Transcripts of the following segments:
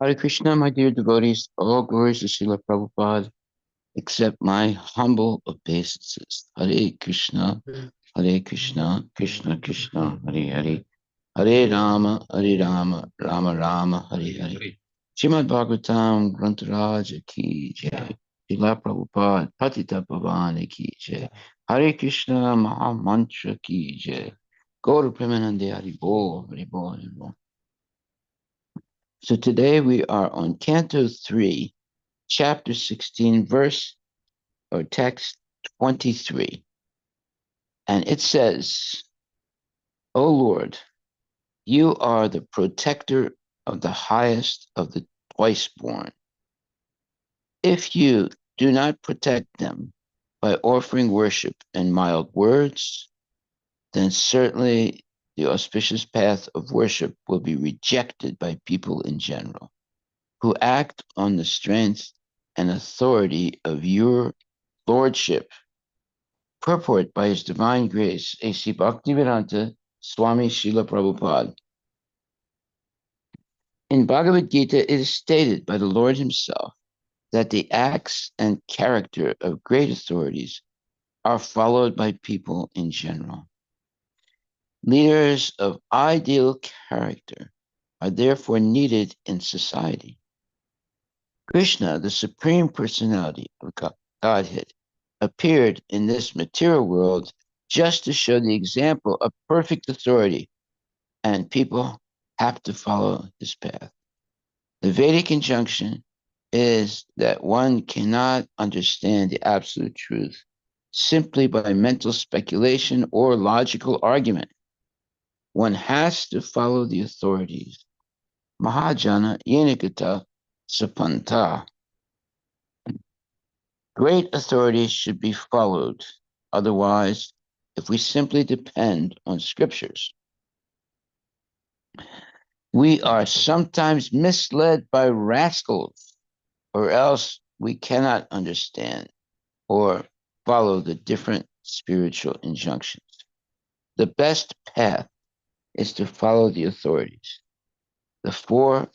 Hare Krishna, my dear devotees, all glories to Srila Prabhupada, accept my humble obeisances. Hare Krishna, Hare Krishna, Krishna Krishna, Hare Hare, Hare Rama, Rama Rama, Hare Hare. Srimad Bhagavatam, Grantaraja ki jai. Srila Prabhupada, Patita Pavane ki jai. Hare Krishna, Maha Mantra ki jai. Gaura Premanande Hari Bol, Hari Bol, Hari Bol. So today we are on Canto 3, Chapter 16, verse or text 23. And it says, O Lord, you are the protector of the highest of the twice born. If you do not protect them by offering worship in mild words, then certainly the auspicious path of worship will be rejected by people in general, who act on the strength and authority of your lordship. Purport by His Divine Grace, A.C. Bhaktivedanta Swami Srila Prabhupada. In Bhagavad Gita, it is stated by the Lord Himself that the acts and character of great authorities are followed by people in general. Leaders of ideal character are therefore needed in society. Krishna, the Supreme Personality of Godhead, appeared in this material world just to show the example of perfect authority, and people have to follow his path. The Vedic injunction is that one cannot understand the absolute truth simply by mental speculation or logical argument. One has to follow the authorities. Mahajana Yenikata Sapanta. Great authorities should be followed. Otherwise, if we simply depend on scriptures, we are sometimes misled by rascals, or else we cannot understand or follow the different spiritual injunctions. The best path is to follow the authorities. The four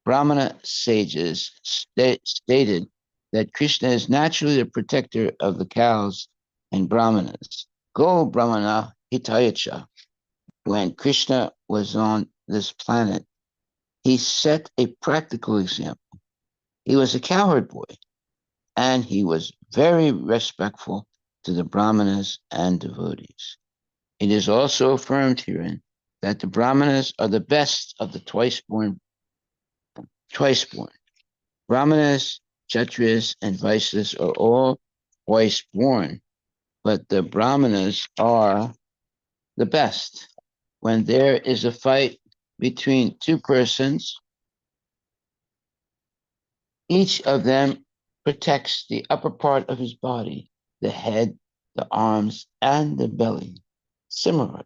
Brahmana sages stated that Krishna is naturally the protector of the cows and Brahmanas. Go Brahmana Hitayacha. When Krishna was on this planet, he set a practical example. He was a cowherd boy, and he was very respectful to the Brahmanas and devotees. It is also affirmed herein that the Brahmanas are the best of the twice born. Brahmanas, Kshatriyas, and Vaishyas are all twice born, but the Brahmanas are the best. When there is a fight between two persons, each of them protects the upper part of his body, the head, the arms, and the belly. Similarly,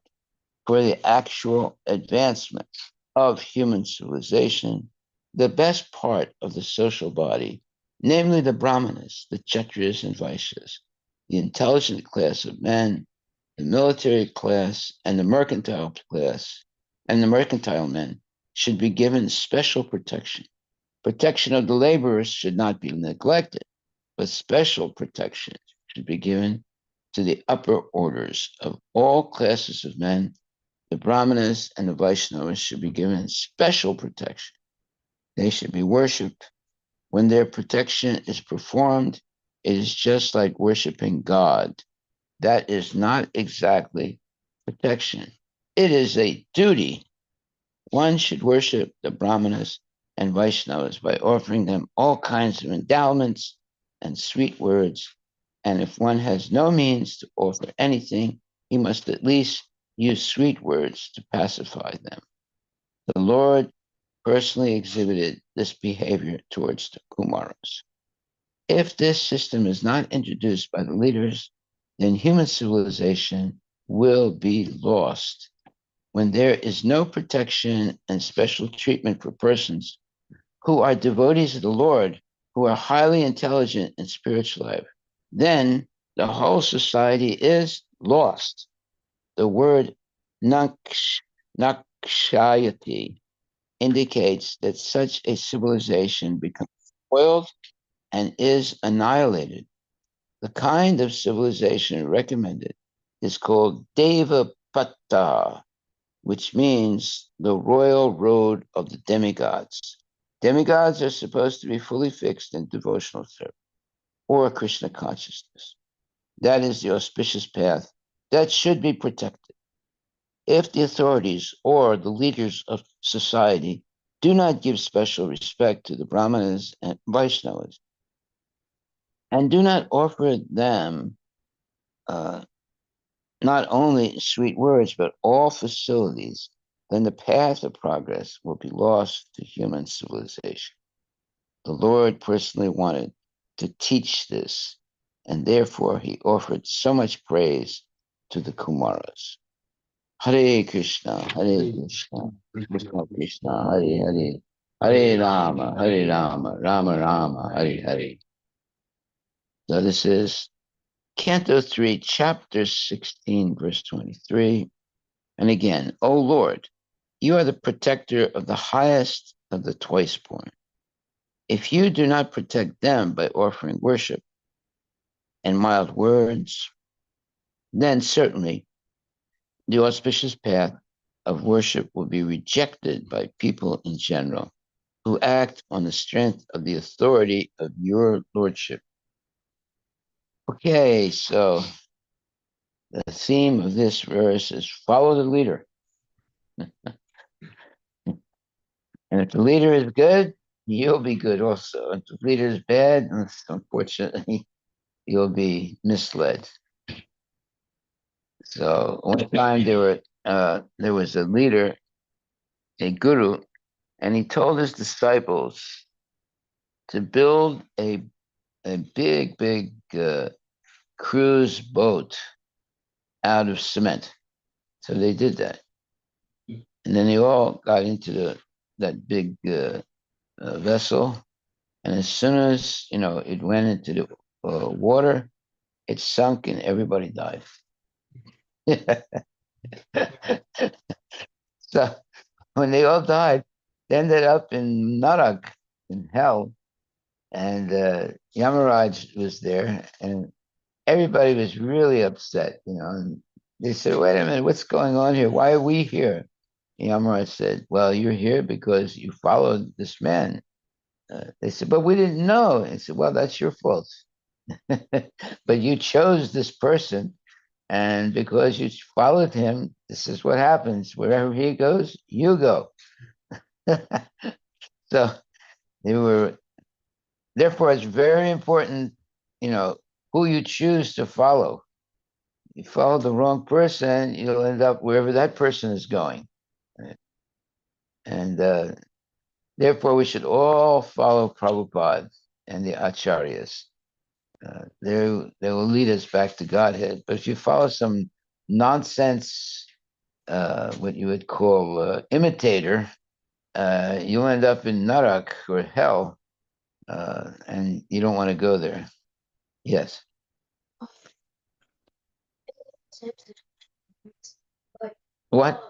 for the actual advancement of human civilization, the best part of the social body, namely the Brahmanas, the Kshatriyas, and Vaishyas, the intelligent class of men, the military class, and the mercantile class, and the mercantile men, should be given special protection. Protection of the laborers should not be neglected, but special protection should be given to the upper orders of all classes of men. The Brahmanas and the Vaishnavas should be given special protection. They should be worshipped. When their protection is performed, it is just like worshiping God. That is not exactly protection. It is a duty. One should worship the Brahmanas and Vaishnavas by offering them all kinds of endowments and sweet words. And if one has no means to offer anything, he must at least use sweet words to pacify them. The Lord personally exhibited this behavior towards the Kumaras. If this system is not introduced by the leaders, then human civilization will be lost. When there is no protection and special treatment for persons who are devotees of the Lord, who are highly intelligent in spiritual life, then the whole society is lost. The word naksh, kshayati indicates that such a civilization becomes spoiled and is annihilated. The kind of civilization recommended is called Devapata, which means the royal road of the demigods. Demigods are supposed to be fully fixed in devotional service or Krishna consciousness. That is the auspicious path that should be protected. If the authorities or the leaders of society do not give special respect to the Brahmanas and Vaishnavas and do not offer them uh, not only sweet words, but all facilities, then the path of progress will be lost to human civilization. The Lord personally wanted to teach this, and therefore he offered so much praise to the Kumaras. Hare Krishna, Hare Krishna, Krishna Krishna, Hare Hare, Hare Rama, Rama Rama, Hare Hare. So this is Canto 3, Chapter 16, verse 23. And again, O Lord, you are the protector of the highest of the twice born. If you do not protect them by offering worship and mild words, then certainly the auspicious path of worship will be rejected by people in general who act on the strength of the authority of your lordship. Okay, so the theme of this verse is follow the leader. And if the leader is good, you'll be good also. If the leader is bad, unfortunately, you'll be misled. So one time there was a leader, a guru, and he told his disciples to build a big cruise boat out of cement. So they did that, and then they all got into that big vessel. And as soon as it went into the water, it sunk and everybody died. So when they all died, they ended up in Narak, in hell, and Yamaraj was there, and everybody was really upset, And they said, "Wait a minute, what's going on here? Why are we here?" Yamaraj said, "Well, you're here because you followed this man." They said, "But we didn't know." He said, "Well, that's your fault." But you chose this person, and because you followed him, this is what happens. Wherever he goes, you go. So they were, therefore, it's very important, who you choose to follow. You follow the wrong person, you'll end up wherever that person is going. And therefore, we should all follow Prabhupada and the Acharyas. They will lead us back to Godhead. But if you follow some nonsense, what you would call imitator, you'll end up in Narak or hell, and you don't want to go there. Yes. What?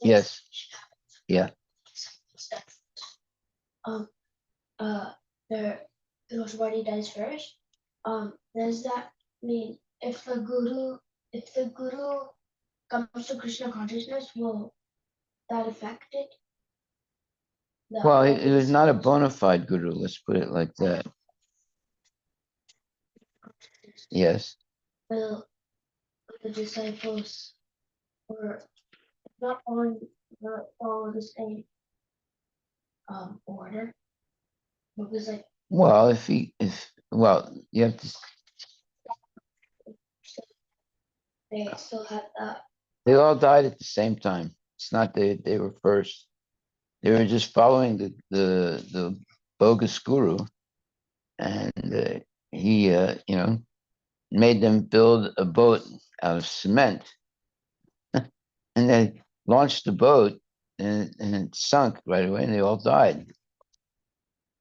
Yes. Yeah. There goes what he does first. Does that mean if the guru comes to Krishna consciousness, will that affect it? Well, he was not a bona fide guru. Let's put it like that. Yes. Will the disciples or not only follow the same order? Because Well, you have to. they still have that. They all died at the same time. It's not they were first. They were just following the bogus guru, and he made them build a boat out of cement, and they launched the boat, and it sunk right away, and they all died.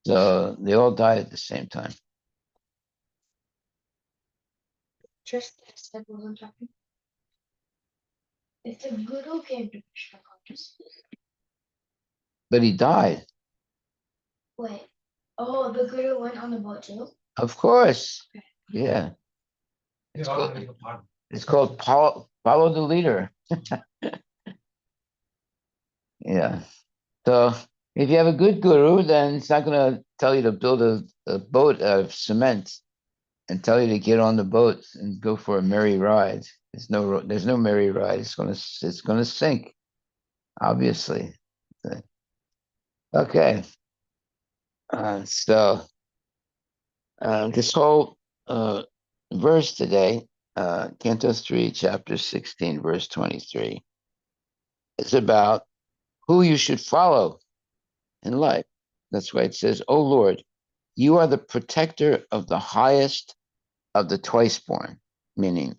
So they all died at the same time. Just disciple wasn't happy? If the guru came to Krishna consciousness. But he died. Wait. Oh, the guru went on the boat too? Of course. Okay. Yeah. It's called follow the leader. Yeah. So if you have a good guru, then it's not going to tell you to build a boat out of cement and tell you to get on the boat and go for a merry ride. There's no merry ride. It's gonna sink, obviously. Okay. So this whole verse today, Canto 3, chapter 16, verse 23, is about who you should follow in life. That's why it says, "O Lord, you are the protector of the highest of the twice born," meaning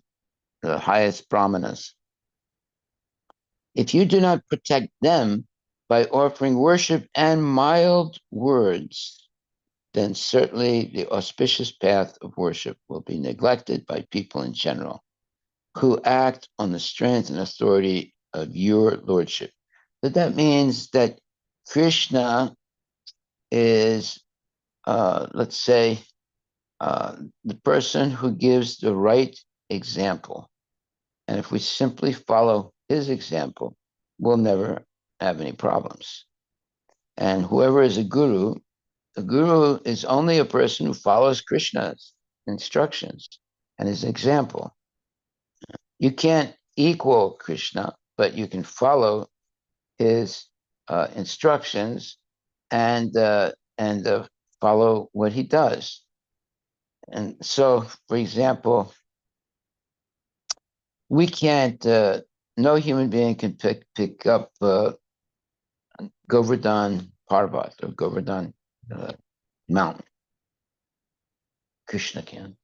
the highest brahmanas. If you do not protect them by offering worship and mild words, then certainly the auspicious path of worship will be neglected by people in general who act on the strength and authority of your lordship. But that means that Krishna is, let's say, the person who gives the right example. And if we simply follow his example, we'll never have any problems. And whoever is a guru is only a person who follows Krishna's instructions and his example. You can't equal Krishna, but you can follow his instructions and follow what he does. And so, for example, we can't. No human being can pick up Govardhan Parvat or Govardhan mountain. Krishna can.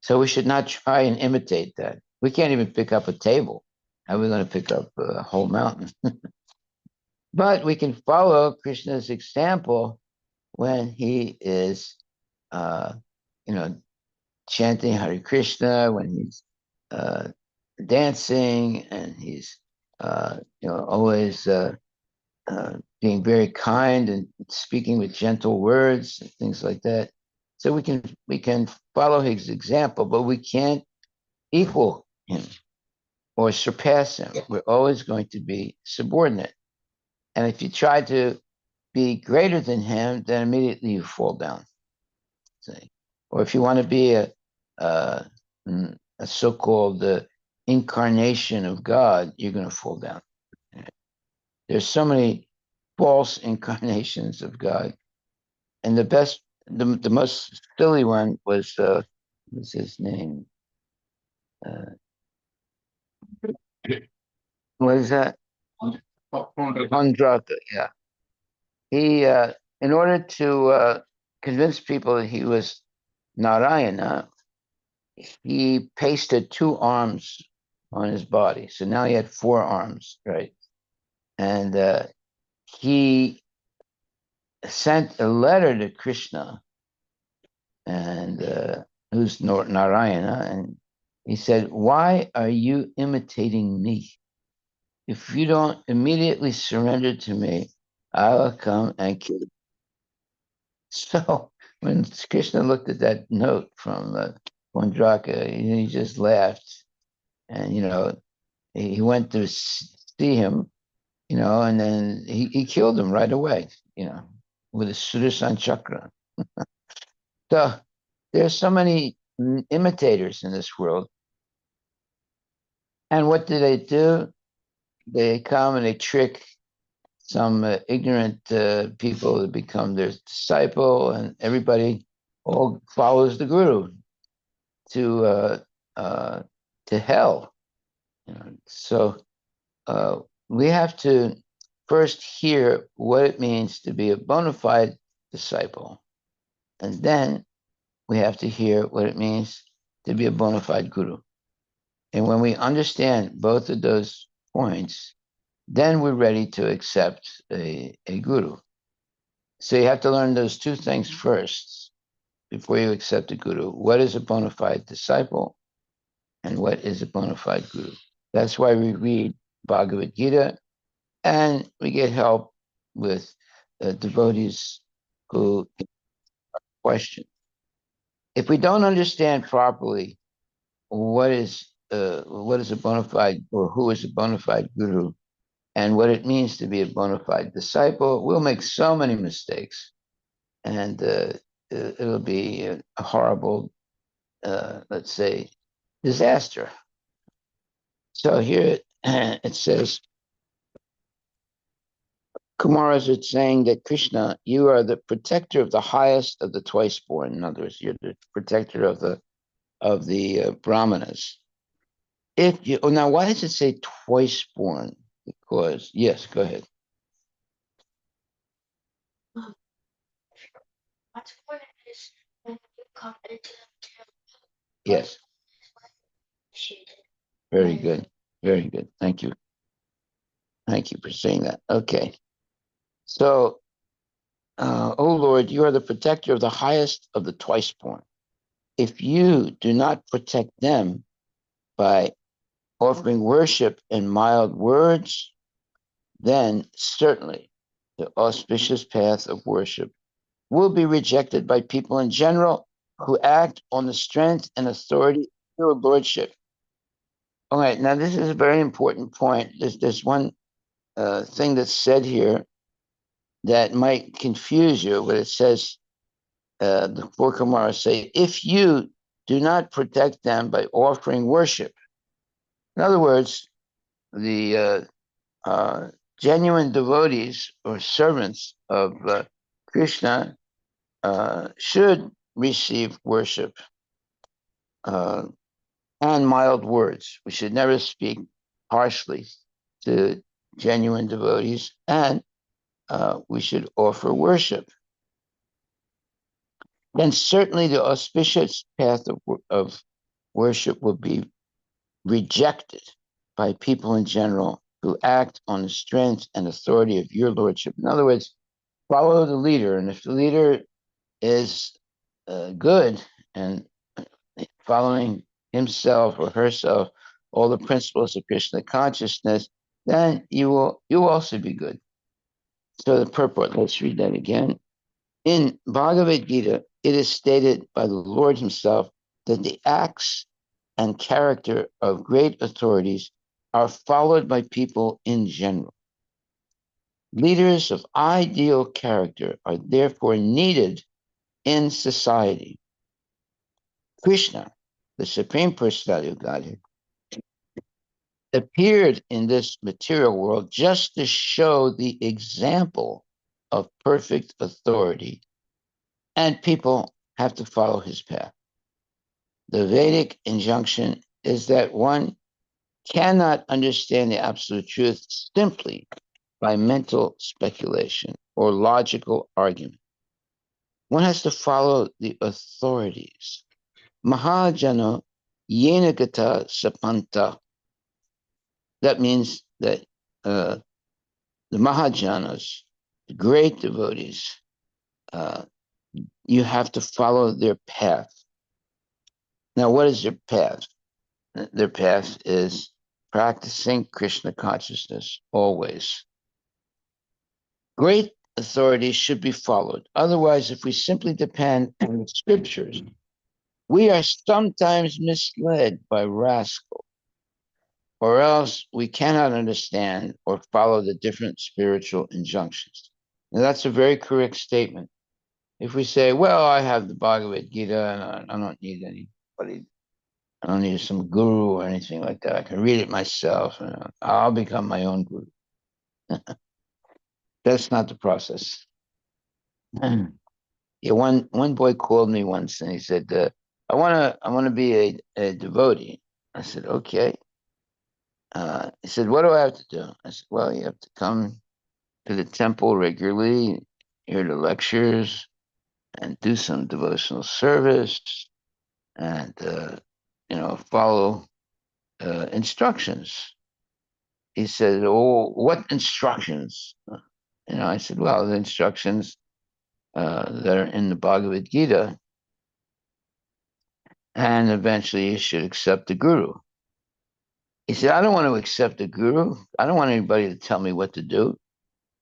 So we should not try and imitate that. We can't even pick up a table. How are we going to pick up a whole mountain? But we can follow Krishna's example when he is, uh, you know, chanting Hare Krishna, when he's dancing, and he's, always being very kind and speaking with gentle words and things like that. So we can follow his example, but we can't equal him or surpass him. We're always going to be subordinate. And if you try to be greater than him, then immediately you fall down. See? Or if you want to be a so-called incarnation of God, you're going to fall down. There's so many false incarnations of God, and the most silly one was what's his name? Uh, what is that? Andraka. Yeah, he in order to convince people that he was Narayana, he pasted two arms on his body. So now he had four arms, right? And he sent a letter to Krishna, and who's Narayana, and he said, "Why are you imitating me? If you don't immediately surrender to me, I will come and kill you." So when Krishna looked at that note from Vandraka, he just laughed, and he went to see him, and then he killed him right away, with a Sudarshan chakra. So there's so many imitators in this world. And what do? They come and they trick some ignorant people to become their disciple, and everybody all follows the guru to to hell. So we have to first hear what it means to be a bona fide disciple, and then we have to hear what it means to be a bona fide guru. And when we understand both of those points, then we're ready to accept a guru. So you have to learn those two things first before you accept a guru. What is a bona fide disciple? and what is a bona fide guru. That's why we read Bhagavad Gita, and we get help with devotees who question. If we don't understand properly what is a bona fide, or who is a bona fide guru, and what it means to be a bona fide disciple, we'll make so many mistakes, and it'll be a horrible, let's say, disaster. So here it says, Kumaras is saying that Krishna, you are the protector of the highest of the twice born. In other words, you're the protector of the brahmanas. If you now, why does it say twice born? Because yes, go ahead. What's one is when you come into the temple. Yes, very good, very good. Thank you for saying that. Okay, so, oh Lord, you are the protector of the highest of the twice born. If you do not protect them by offering worship in mild words, then certainly the auspicious path of worship will be rejected by people in general who act on the strength and authority of your lordship. All right, now this is a very important point. There's one thing that's said here that might confuse you, but it says, the four Kumaras say, if you do not protect them by offering worship. In other words, the genuine devotees or servants of Krishna should receive worship and mild words. We should never speak harshly to genuine devotees, and we should offer worship. Then certainly the auspicious path of worship will be rejected by people in general who act on the strength and authority of your lordship. In other words, follow the leader, and if the leader is good and following himself or herself all the principles of Krishna consciousness, then you will also be good. So the purport, let's read that again. In Bhagavad Gita, it is stated by the Lord himself that the acts and character of great authorities are followed by people in general. Leaders of ideal character are therefore needed in society. Krishna, the Supreme Personality of Godhead, appeared in this material world just to show the example of perfect authority, and people have to follow his path. The Vedic injunction is that one cannot understand the absolute truth simply by mental speculation or logical argument. One has to follow the authorities. Mahajano yenagata sapanta. That means that the Mahajanas, the great devotees, uh, you have to follow their path. Now, what is their path? Their path is practicing Krishna consciousness always. Great authorities should be followed. Otherwise, if we simply depend on the scriptures, we are sometimes misled by rascals, or else we cannot understand or follow the different spiritual injunctions. Now, that's a very correct statement. If we say, well, I have the Bhagavad Gita and I don't need anybody, I don't need some guru or anything like that. I can read it myself and I'll become my own guru. That's not the process. Yeah, one boy called me once and he said, I wanna be a devotee. I said, okay. He said, what do I have to do? I said, well, you have to come to the temple regularly, hear the lectures, and do some devotional service, and follow instructions. He said, oh, what instructions? I said, well, the instructions that are in the Bhagavad Gita. and eventually you should accept the guru. He said, I don't want to accept the guru. I don't want anybody to tell me what to do.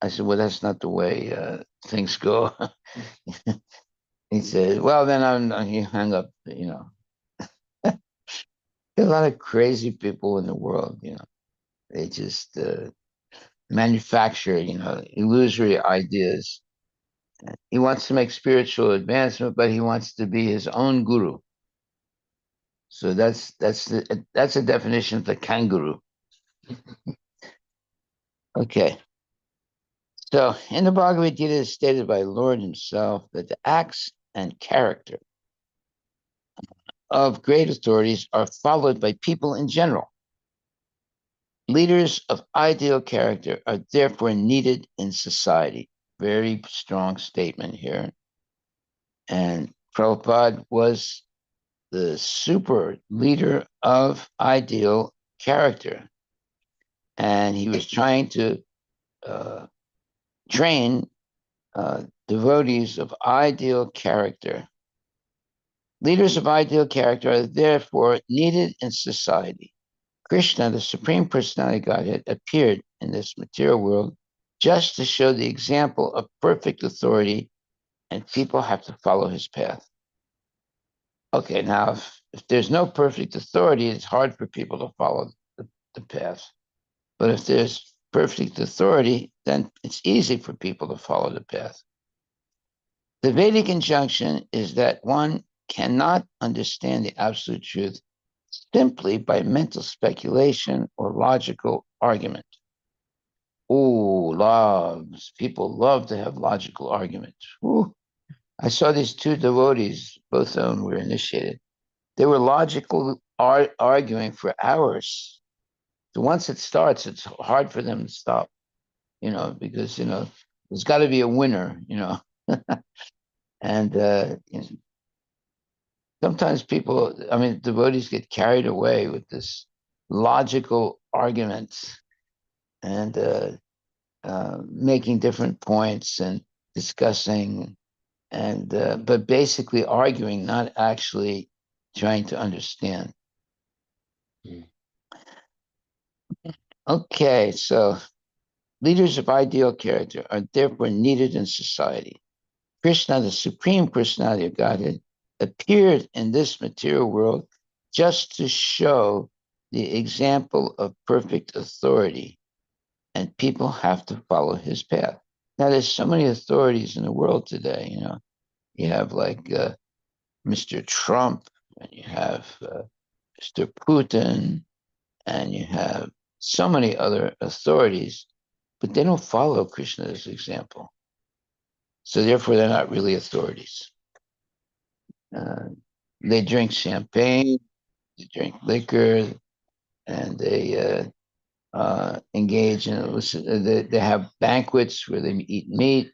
I said, well, that's not the way things go. He said, well, then he hung up, you know. There's a lot of crazy people in the world, you know. They just manufacture, you know, illusory ideas. He wants to make spiritual advancement, but he wants to be his own guru. So that's a definition of the kangaroo. Okay. So in the Bhagavad Gita, it is stated by Lord himself that the acts and character of great authorities are followed by people in general. Leaders of ideal character are therefore needed in society. Very strong statement here. And Prabhupada was the super leader of ideal character. And he was trying to train devotees of ideal character. Leaders of ideal character are therefore needed in society. Krishna, the Supreme Personality of Godhead, appeared in this material world just to show the example of perfect authority, and people have to follow his path. Okay, now if there's no perfect authority, it's hard for people to follow the path. But if there's perfect authority, then it's easy for people to follow the path. The Vedic injunction is that one cannot understand the absolute truth simply by mental speculation or logical argument. Oh, loves. People love to have logical arguments. Ooh. I saw these two devotees, both of them were initiated. They were logical arguing for hours. So once it starts, it's hard for them to stop, you know, because, you know, there's got to be a winner, you know. And you know, sometimes people, I mean, devotees get carried away with this logical arguments and making different points and discussing and but basically arguing, not actually trying to understand. Okay, so leaders of ideal character are therefore needed in society. Krishna, the Supreme Personality of Godhead, appeared in this material world just to show the example of perfect authority, and people have to follow his path. Now, there's so many authorities in the world today. You know, you have like Mr. Trump, and you have Mr. Putin, and you have so many other authorities, but they don't follow Krishna's example. So therefore, they're not really authorities. Uh, they drink champagne, they drink liquor, and they engage in they have banquets where they eat meat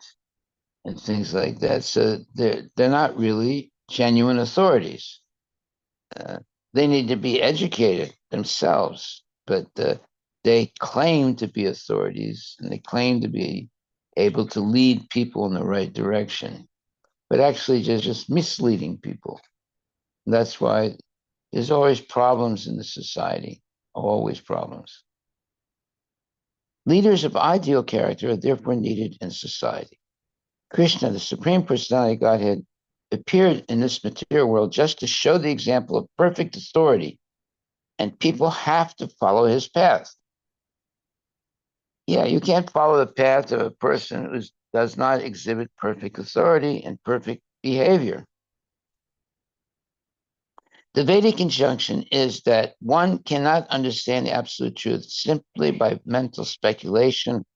and things like that. So they're not really genuine authorities. Uh, they need to be educated themselves, but they claim to be authorities and they claim to be able to lead people in the right direction, but actually just misleading people. And that's why there's always problems in the society, always problems. Leaders of ideal character are therefore needed in society. Krishna, the Supreme Personality of Godhead, appeared in this material world just to show the example of perfect authority, and people have to follow his path. Yeah, you can't follow the path of a person who does not exhibit perfect authority and perfect behavior. The Vedic injunction is that one cannot understand the absolute truth simply by mental speculation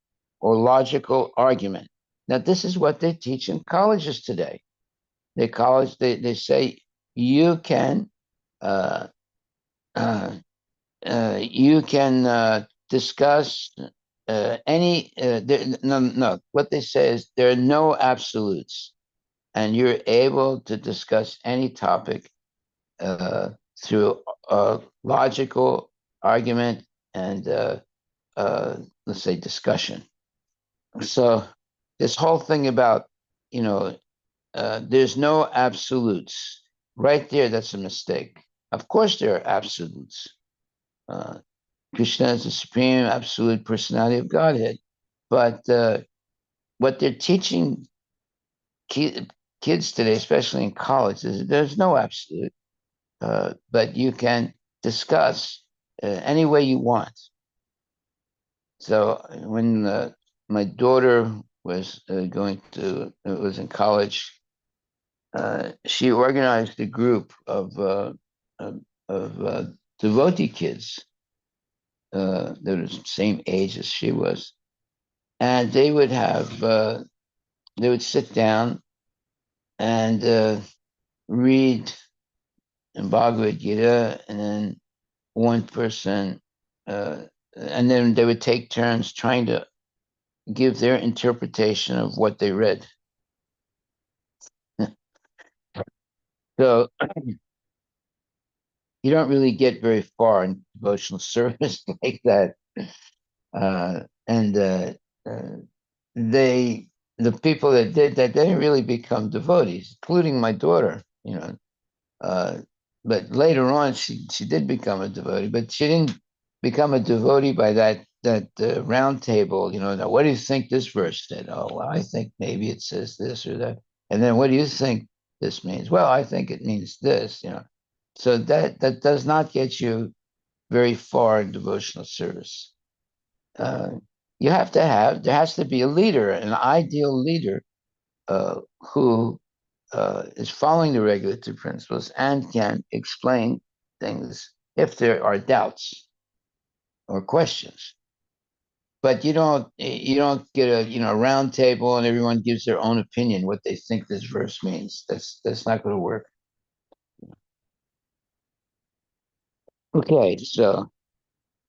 or logical argument. Now, this is what they teach in colleges today. They say you can uh, uh, you can discuss any no. What they say is there are no absolutes, and you're able to discuss any topic uh, through logical argument and let's say discussion. So this whole thing about you know there's no absolutes. right there, that's a mistake. Of course, there are absolutes. Uh, Krishna is the supreme absolute personality of Godhead. But what they're teaching kids today, especially in college, is there's no absolute, but you can discuss any way you want. So when my daughter was was in college, she organized a group of devotee kids that was the same age as she was, and they would sit down and read in Bhagavad Gita, and then one person, and then they would take turns trying to give their interpretation of what they read. So you don't really get very far in devotional service like that. And uh, they, the people that did that, they didn't really become devotees, including my daughter, you know. Uh, but later on, she did become a devotee, but she didn't become a devotee by that round table. You know, now what do you think this verse said? Oh, well, I think maybe it says this or that. And then what do you think this means? Well, I think it means this. You know, so that does not get you very far in devotional service. Uh, you have to have there has to be a leader, an ideal leader who is following the regulative principles and can explain things if there are doubts or questions. But you don't get a round table and everyone gives their own opinion what they think this verse means. That's not going to work. Okay, so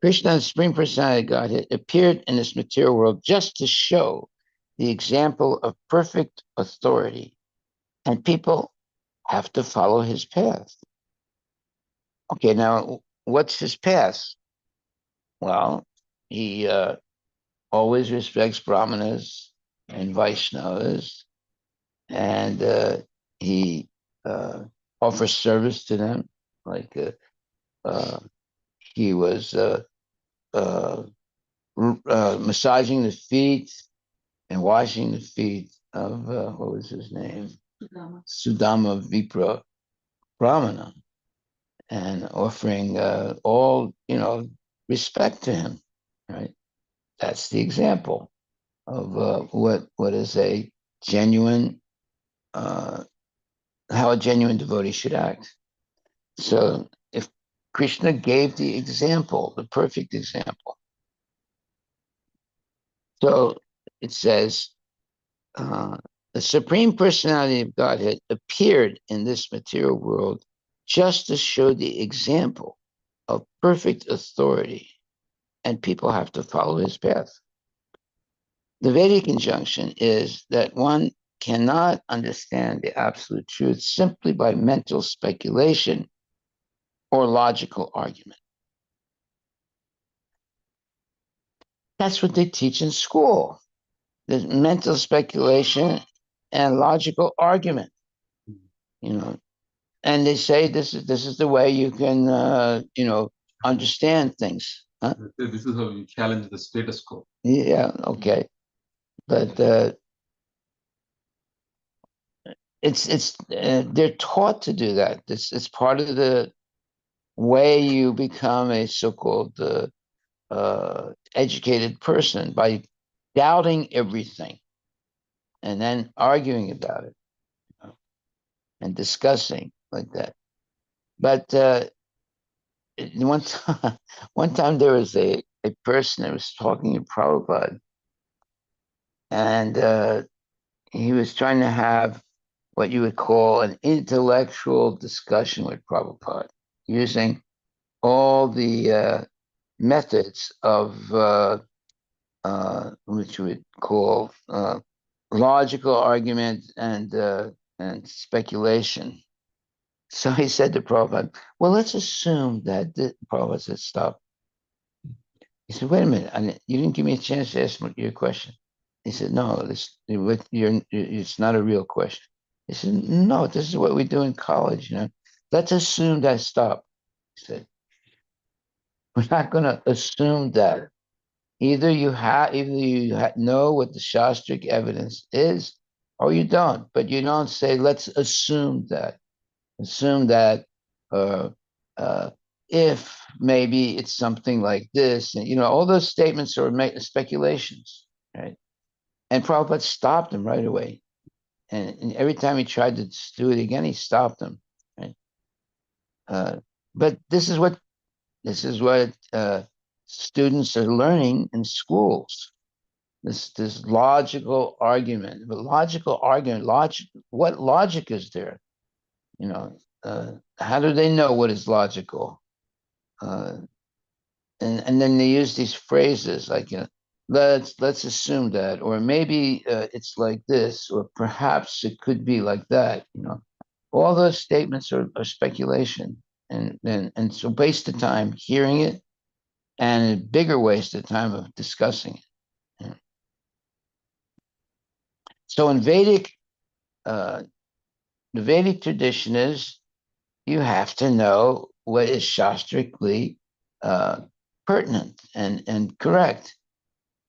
Krishna, the Supreme Personality of Godhead, appeared in this material world just to show the example of perfect authority, and people have to follow his path. Okay, now what's his path? Well, he always respects Brahmanas and Vaishnavas, and he uh, offers service to them. Like uh, he was uh, massaging the feet and washing the feet of what was his name? Sudama Vipra Brahmana, and offering all respect to him. Right, that's the example of what is a genuine uh, how a genuine devotee should act. So if Krishna gave the example, the perfect example, so it says uh, the Supreme Personality of Godhead appeared in this material world just to show the example of perfect authority, and people have to follow his path. The Vedic injunction is that one cannot understand the absolute truth simply by mental speculation or logical argument. That's what they teach in school. There's mental speculation and logical argument, you know. And they say this is the way you can understand things. Huh? This is how you challenge the status quo. Yeah, okay. But they're taught to do that. It's part of the way you become a so-called educated person, by doubting everything and then arguing about it, you know, and discussing like that. But one time, one time there was a person that was talking to Prabhupada, and he was trying to have what you would call an intellectual discussion with Prabhupada, using all the methods of which you would call logical argument and speculation. So he said to Prabhupada, well, let's assume that Prabhupada said, stop. He said, wait a minute, you didn't give me a chance to ask your question. He said, no, it's not a real question. He said, no, this is what we do in college, let's assume that stop. He said, we're not going to assume that. Either you know what the Shastric evidence is, or you don't. But you don't say, let's assume that. Assume that uh, uh, if maybe it's something like this, and all those statements are speculations, right? And Prabhupada stopped him right away. And every time he tried to do it again, he stopped him. Right? But this is what students are learning in schools. This logical argument, but logical argument, what logic is there? How do they know what is logical? Uh, and then they use these phrases like, let's assume that, or maybe it's like this, or perhaps it could be like that. All those statements are speculation, and so waste of time hearing it, and a bigger waste of time of discussing it. So in uh, the Vedic tradition is you have to know what is shastrically uh, pertinent and correct,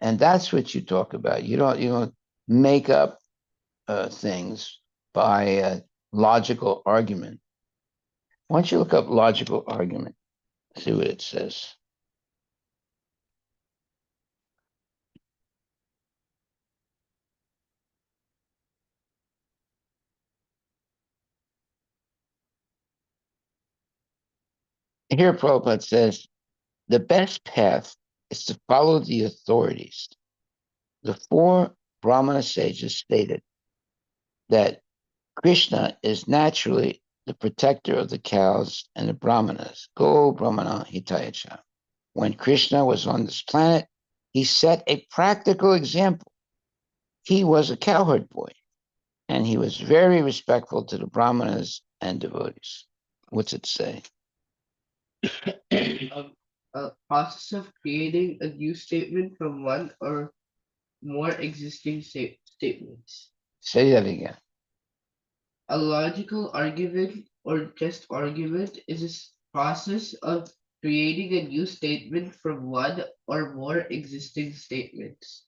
and that's what you talk about. You don't make up things by logical argument. Why don't you look up logical argument? See what it says. Here, Prabhupada says the best path is to follow the authorities. The four Brahmana sages stated that Krishna is naturally the protector of the cows and the Brahmanas. Go Brahmana Hitayacha. When Krishna was on this planet, he set a practical example. He was a cowherd boy, and he was very respectful to the Brahmanas and devotees. What's it say? A process of creating a new statement from one or more existing statements. Say that again. A logical argument or just argument is a process of creating a new statement from one or more existing statements.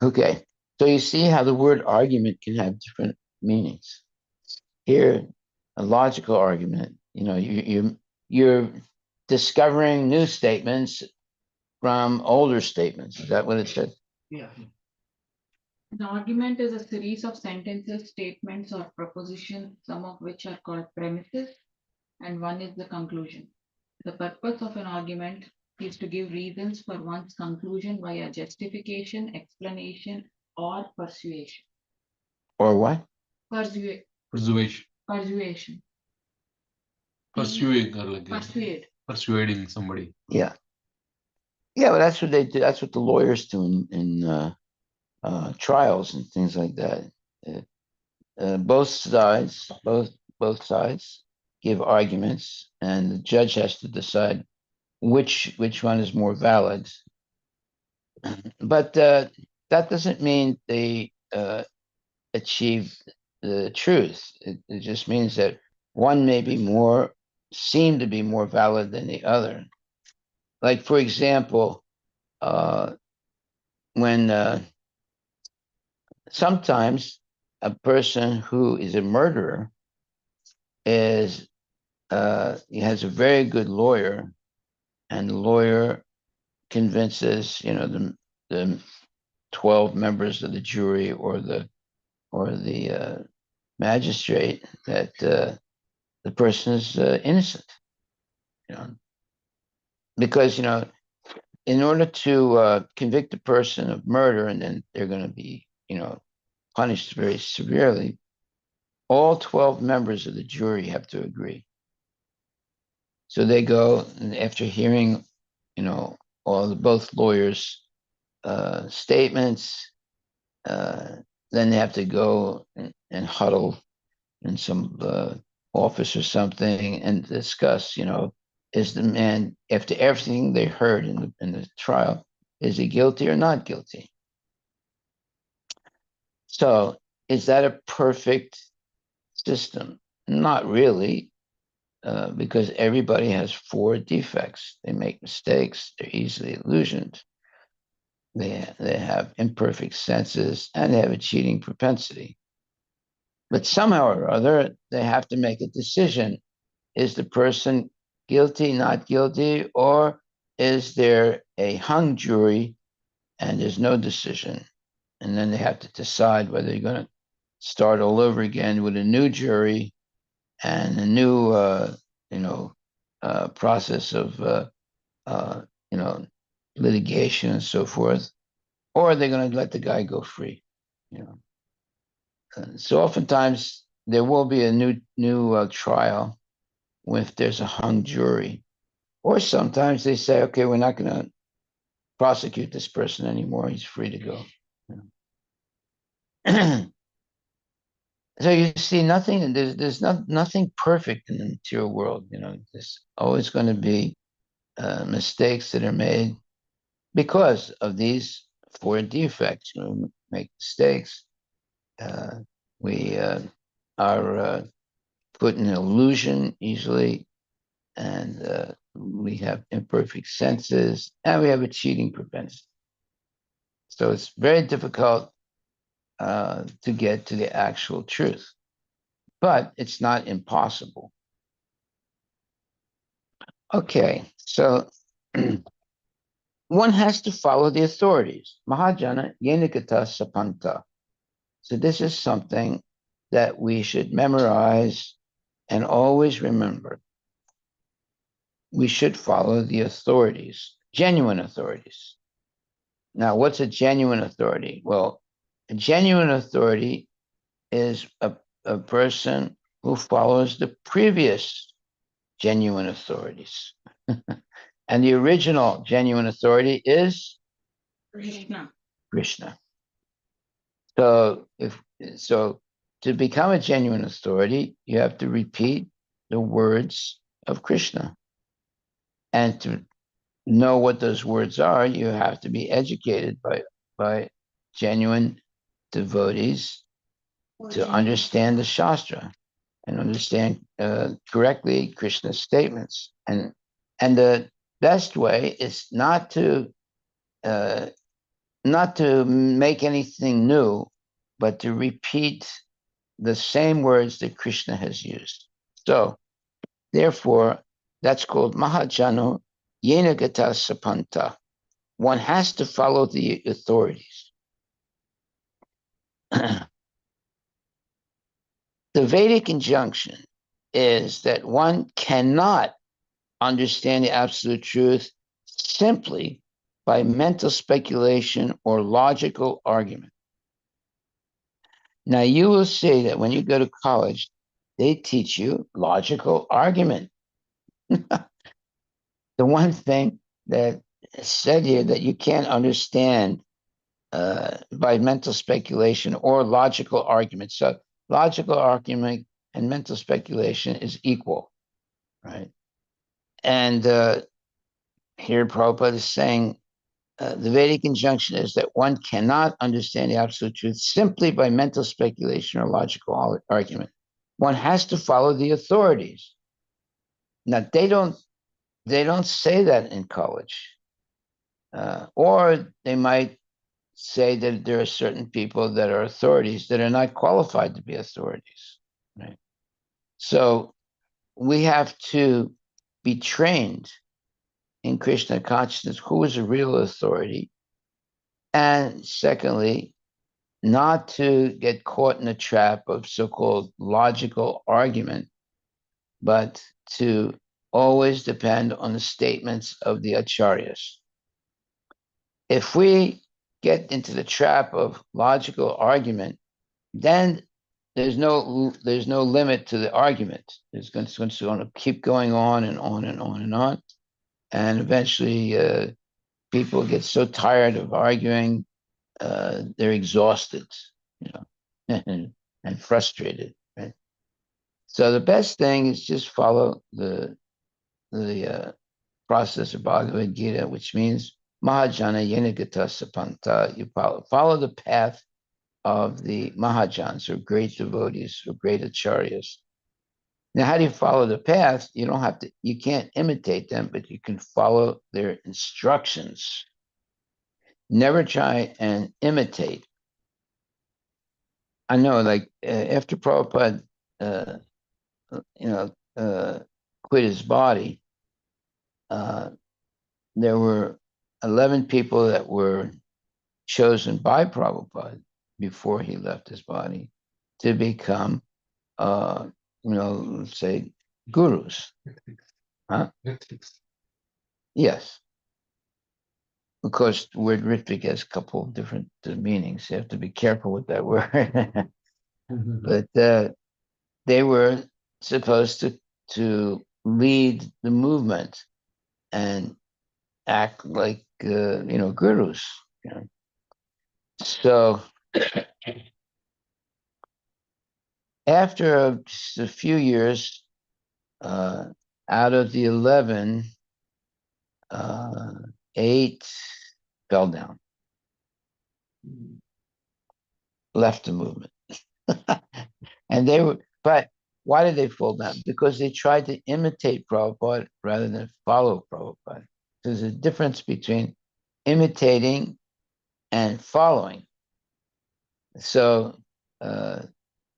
Okay. So you see how the word argument can have different meanings. Here, a logical argument, you're discovering new statements from older statements. Is that what it said? Yeah. An argument is a series of sentences, statements, or propositions, some of which are called premises, and one is the conclusion. The purpose of an argument is to give reasons for one's conclusion via justification, explanation, or persuasion. Or what? Persuade. Persuasion. Persuasion. Pursuing or like persuading somebody. Yeah. Yeah, but that's what they do. That's what the lawyers do in trials and things like that. Both sides give arguments, and the judge has to decide which one is more valid. But that doesn't mean they achieve the truth. It just means that one may be seem to be more valid than the other. Like, for example, when sometimes a person who is a murderer he has a very good lawyer, and the lawyer convinces the 12 members of the jury or the magistrate that the person is innocent. Because in order to convict a person of murder, and then they're going to be punished very severely, all 12 members of the jury have to agree. So they go, and after hearing both lawyers' statements, then they have to go and huddle in some office or something and discuss, is the man, after everything they heard in the trial, is he guilty or not guilty? So is that a perfect system? Not really, because everybody has 4 defects. They make mistakes. They're easily illusioned. They have imperfect senses, and they have a cheating propensity. But somehow or other, they have to make a decision. Is the person guilty, not guilty, or is there a hung jury and there's no decision? And then they have to decide whether you're going to start all over again with a new jury and a new, process of, uh, you know, litigation and so forth, or are they going to let the guy go free? You know, so oftentimes there will be a new trial if there's a hung jury, or sometimes they say, okay, we're not going to prosecute this person anymore; he's free to go. You know? So you see, nothing. There's nothing perfect in the material world. You know, there's always going to be mistakes that are made because of these 4 defects. You know, we make mistakes. Uh, we are put in illusion easily, and we have imperfect senses, and we have a cheating propensity. So it's very difficult to get to the actual truth, but it's not impossible. Okay, so one has to follow the authorities. Mahajana Yenikata Sapanta. So this is something that we should memorize and always remember. We should follow the authorities, genuine authorities. Now, what's a genuine authority? Well, a genuine authority is a person who follows the previous genuine authorities. And the original genuine authority is Krishna. Krishna. So to become a genuine authority, you have to repeat the words of Krishna. And to know what those words are, you have to be educated by genuine devotees to understand the Shastra and understand correctly Krishna's statements. And the best way is not to make anything new, but to repeat the same words that Krishna has used. So, therefore, that's called Mahajano Yenagata Sapanta. One has to follow the authorities. The Vedic injunction is that one cannot understand the absolute truth simply by mental speculation or logical argument. Now, you will see that when you go to college, they teach you logical argument. The one thing that is said here that you can't understand by mental speculation or logical argument. So, logical argument and mental speculation is equal, right? And here Prabhupada is saying the Vedic injunction is that one cannot understand the absolute truth simply by mental speculation or logical argument. One has to follow the authorities. Now they don't say that in college, or they might say that there are certain people that are authorities that are not qualified to be authorities. Right? So we have to be trained in Krishna consciousness, who is a real authority, and secondly, not to get caught in a trap of so-called logical argument, but to always depend on the statements of the acharyas. If we get into the trap of logical argument, then there's no limit to the argument. It's going to keep going on and on and on and on, and eventually people get so tired of arguing, they're exhausted, you know, and frustrated. Right? So the best thing is just follow the process of Bhagavad Gita, which means Mahajana Yenagata Sapanta. You follow the path of the Mahajans, or great devotees, or great acharyas. Now, how do you follow the path? You don't have to, you can't imitate them, but you can follow their instructions. Never try and imitate. I know, like, after Prabhupada, uh, you know, quit his body, there were 11 people that were chosen by Prabhupada before he left his body to become, let's say, gurus. Huh? Yes. Of course, the word ritvik has a couple of different meanings. You have to be careful with that word. But they were supposed to lead the movement and act like gurus. You know? So after just a few years, out of the 11, 8 fell down, left the movement. And they were, but why did they fall down? Because they tried to imitate Prabhupada rather than follow Prabhupada. There's a difference between imitating and following. So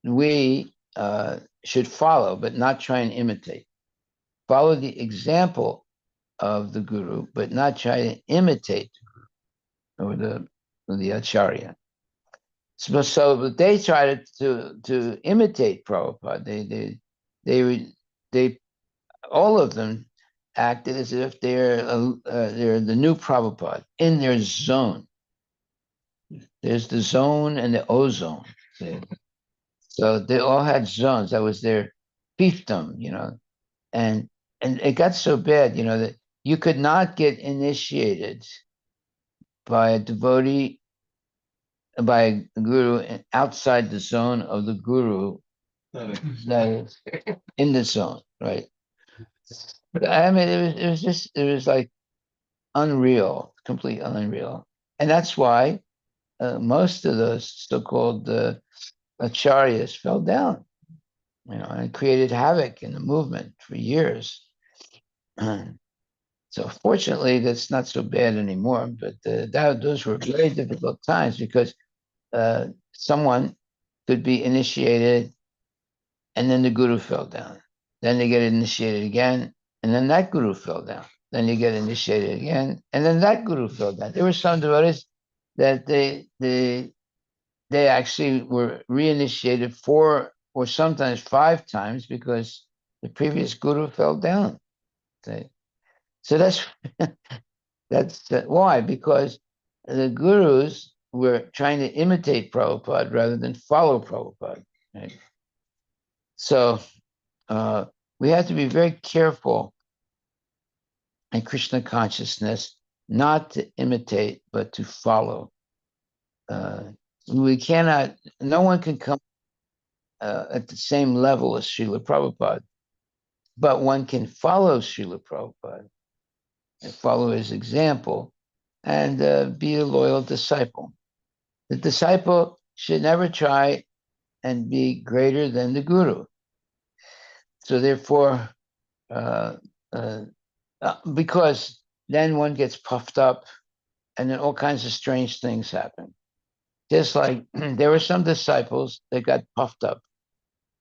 we should follow, but not try and imitate. Follow the example of the guru, but not try to imitate the guru or the acharya. So they tried to imitate Prabhupada. They all of them acted as if they're the new Prabhupada in their zone. There's the zone and the ozone. So they all had zones. That was their fiefdom, and it got so bad, that you could not get initiated by a devotee, by a guru outside the zone of the guru that is in the zone, right? But I mean, it was like unreal, completely unreal, and that's why most of those so-called acharyas fell down, and created havoc in the movement for years. So fortunately, that's not so bad anymore. But those were very difficult times because someone could be initiated, and then the guru fell down. Then they get initiated again, and then that guru fell down. Then you get initiated again, and then that guru fell down. There were some devotees that they actually were reinitiated 4 or sometimes 5 times because the previous guru fell down. So that's why, because the gurus were trying to imitate Prabhupada rather than follow Prabhupada. Right? So we have to be very careful in Krishna consciousness not to imitate, but to follow. We cannot, no one can come at the same level as Srila Prabhupada, but one can follow Srila Prabhupada and follow his example and be a loyal disciple. The disciple should never try and be greater than the guru. So therefore, because then one gets puffed up and then all kinds of strange things happen. Just like there were some disciples that got puffed up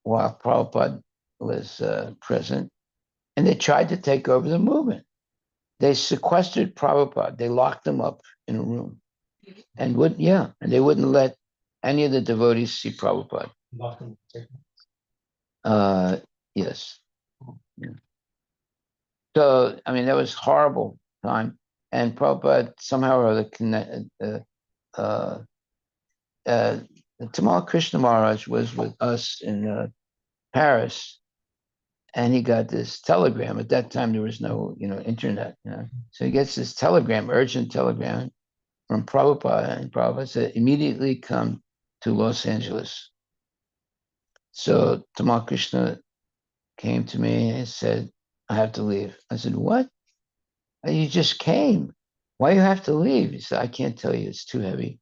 while Prabhupada was present, and they tried to take over the movement. They sequestered Prabhupada. They locked him up in a room, and they wouldn't let any of the devotees see Prabhupada. Yes. Yeah. So I mean, that was horrible time, and Prabhupada somehow or other Tamal Krishna Maharaj was with us in Paris, and he got this telegram. At that time, there was no, internet. So he gets this telegram, urgent telegram from Prabhupada, and Prabhupada said, immediately come to Los Angeles. So Tamal Krishna came to me and said, I have to leave. I said, what? You just came. Why you have to leave? He said, I can't tell you. It's too heavy.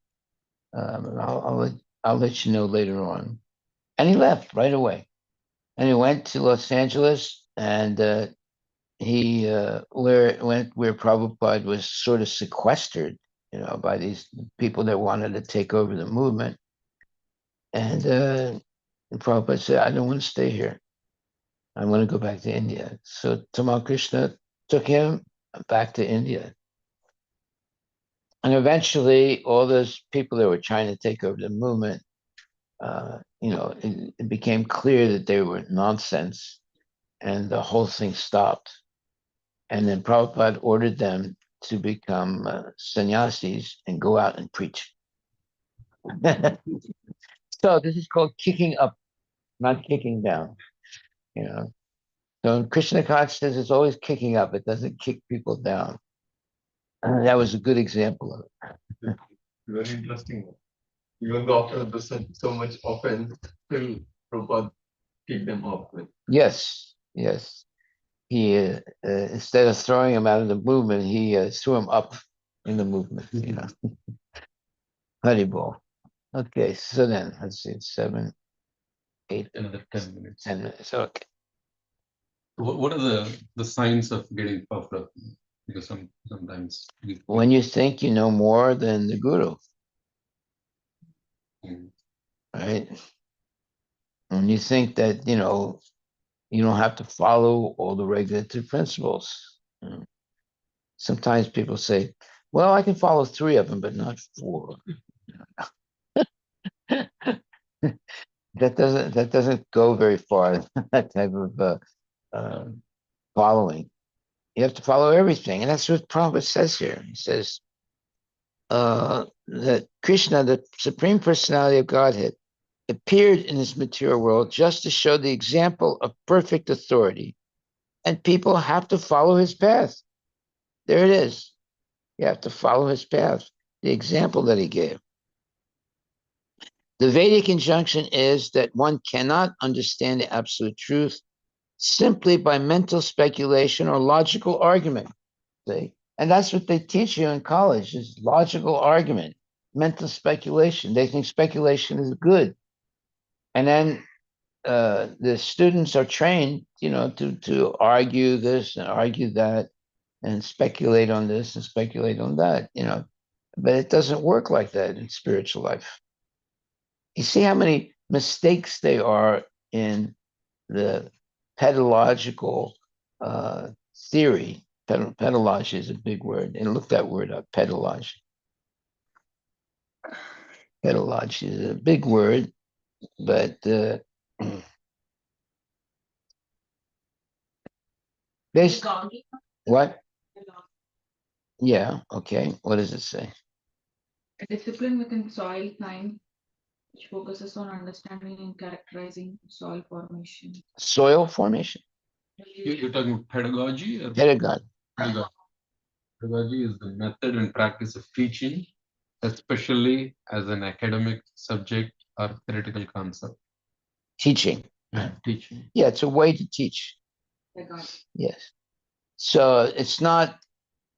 I'll let you know later on. And he left right away. And he went to Los Angeles, and he where Prabhupada was sort of sequestered, by these people that wanted to take over the movement. And Prabhupada said, I don't want to stay here. I want to go back to India. So Tamal Krishna took him back to India. And eventually, all those people that were trying to take over the movement, it became clear that they were nonsense, and the whole thing stopped. And then Prabhupada ordered them to become sannyasis and go out and preach. So this is called kicking up, not kicking down. So Krishna consciousness is always kicking up; it doesn't kick people down. That was a good example of it. Very interesting. Even though after this so much offense, still Prabhupada kicked them off. Yes. He instead of throwing him out of the movement, he threw him up in the movement. Haribol. Okay, so then let's see, 7, 8, Another 10 minutes. 10 minutes. Okay. What are the signs of getting puffed up? Because sometimes When you think you know more than the guru, right? When you think that you don't have to follow all the regulatory principles. Sometimes people say, "Well, I can follow 3 of them, but not 4." That doesn't go very far. That type of following. You have to follow everything, and that's what Prabhupada says here. He says that Krishna, the Supreme Personality of Godhead, appeared in this material world just to show the example of perfect authority, and people have to follow his path. There it is. You have to follow his path, the example that he gave. The Vedic injunction is that one cannot understand the absolute truth simply by mental speculation or logical argument. See? And that's what they teach you in college is logical argument, mental speculation. They think speculation is good. And then the students are trained, to argue this and argue that and speculate on this and speculate on that, but it doesn't work like that in spiritual life. You see how many mistakes there are in the pedagogical theory. Pedagogy is a big word, and look that word up. Pedagogy. Pedagogy is a big word, but what? Yeah. Okay. What does it say? A discipline within soil science which focuses on understanding and characterizing soil formation. Soil formation. You're talking about pedagogy or Pedagogy. pedagogy? Pedagogy is the method and practice of teaching, especially as an academic subject or theoretical concept. Teaching. Teaching. Yeah, it's a way to teach. Pedagogy. Yes. So it's not,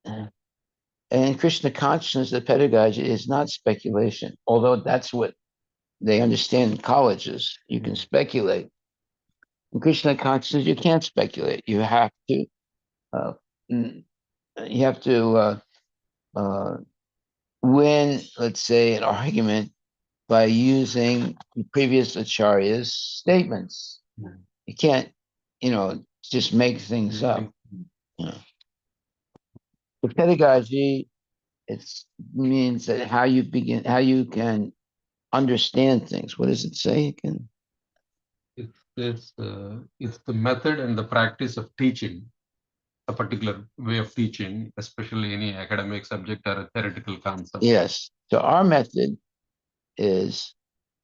and in Krishna consciousness, the pedagogy is not speculation, although that's what they understand in colleges. You can speculate. In Krishna consciousness, you can't speculate. You have to, uh, mm, you have to win, let's say, an argument by using the previous acharya's statements. You can't, just make things up. The pedagogy, it means that how you can understand things. What does it say again? It's the method and the practice of teaching, a particular way of teaching, especially any academic subject or a theoretical concept. Yes. So our method is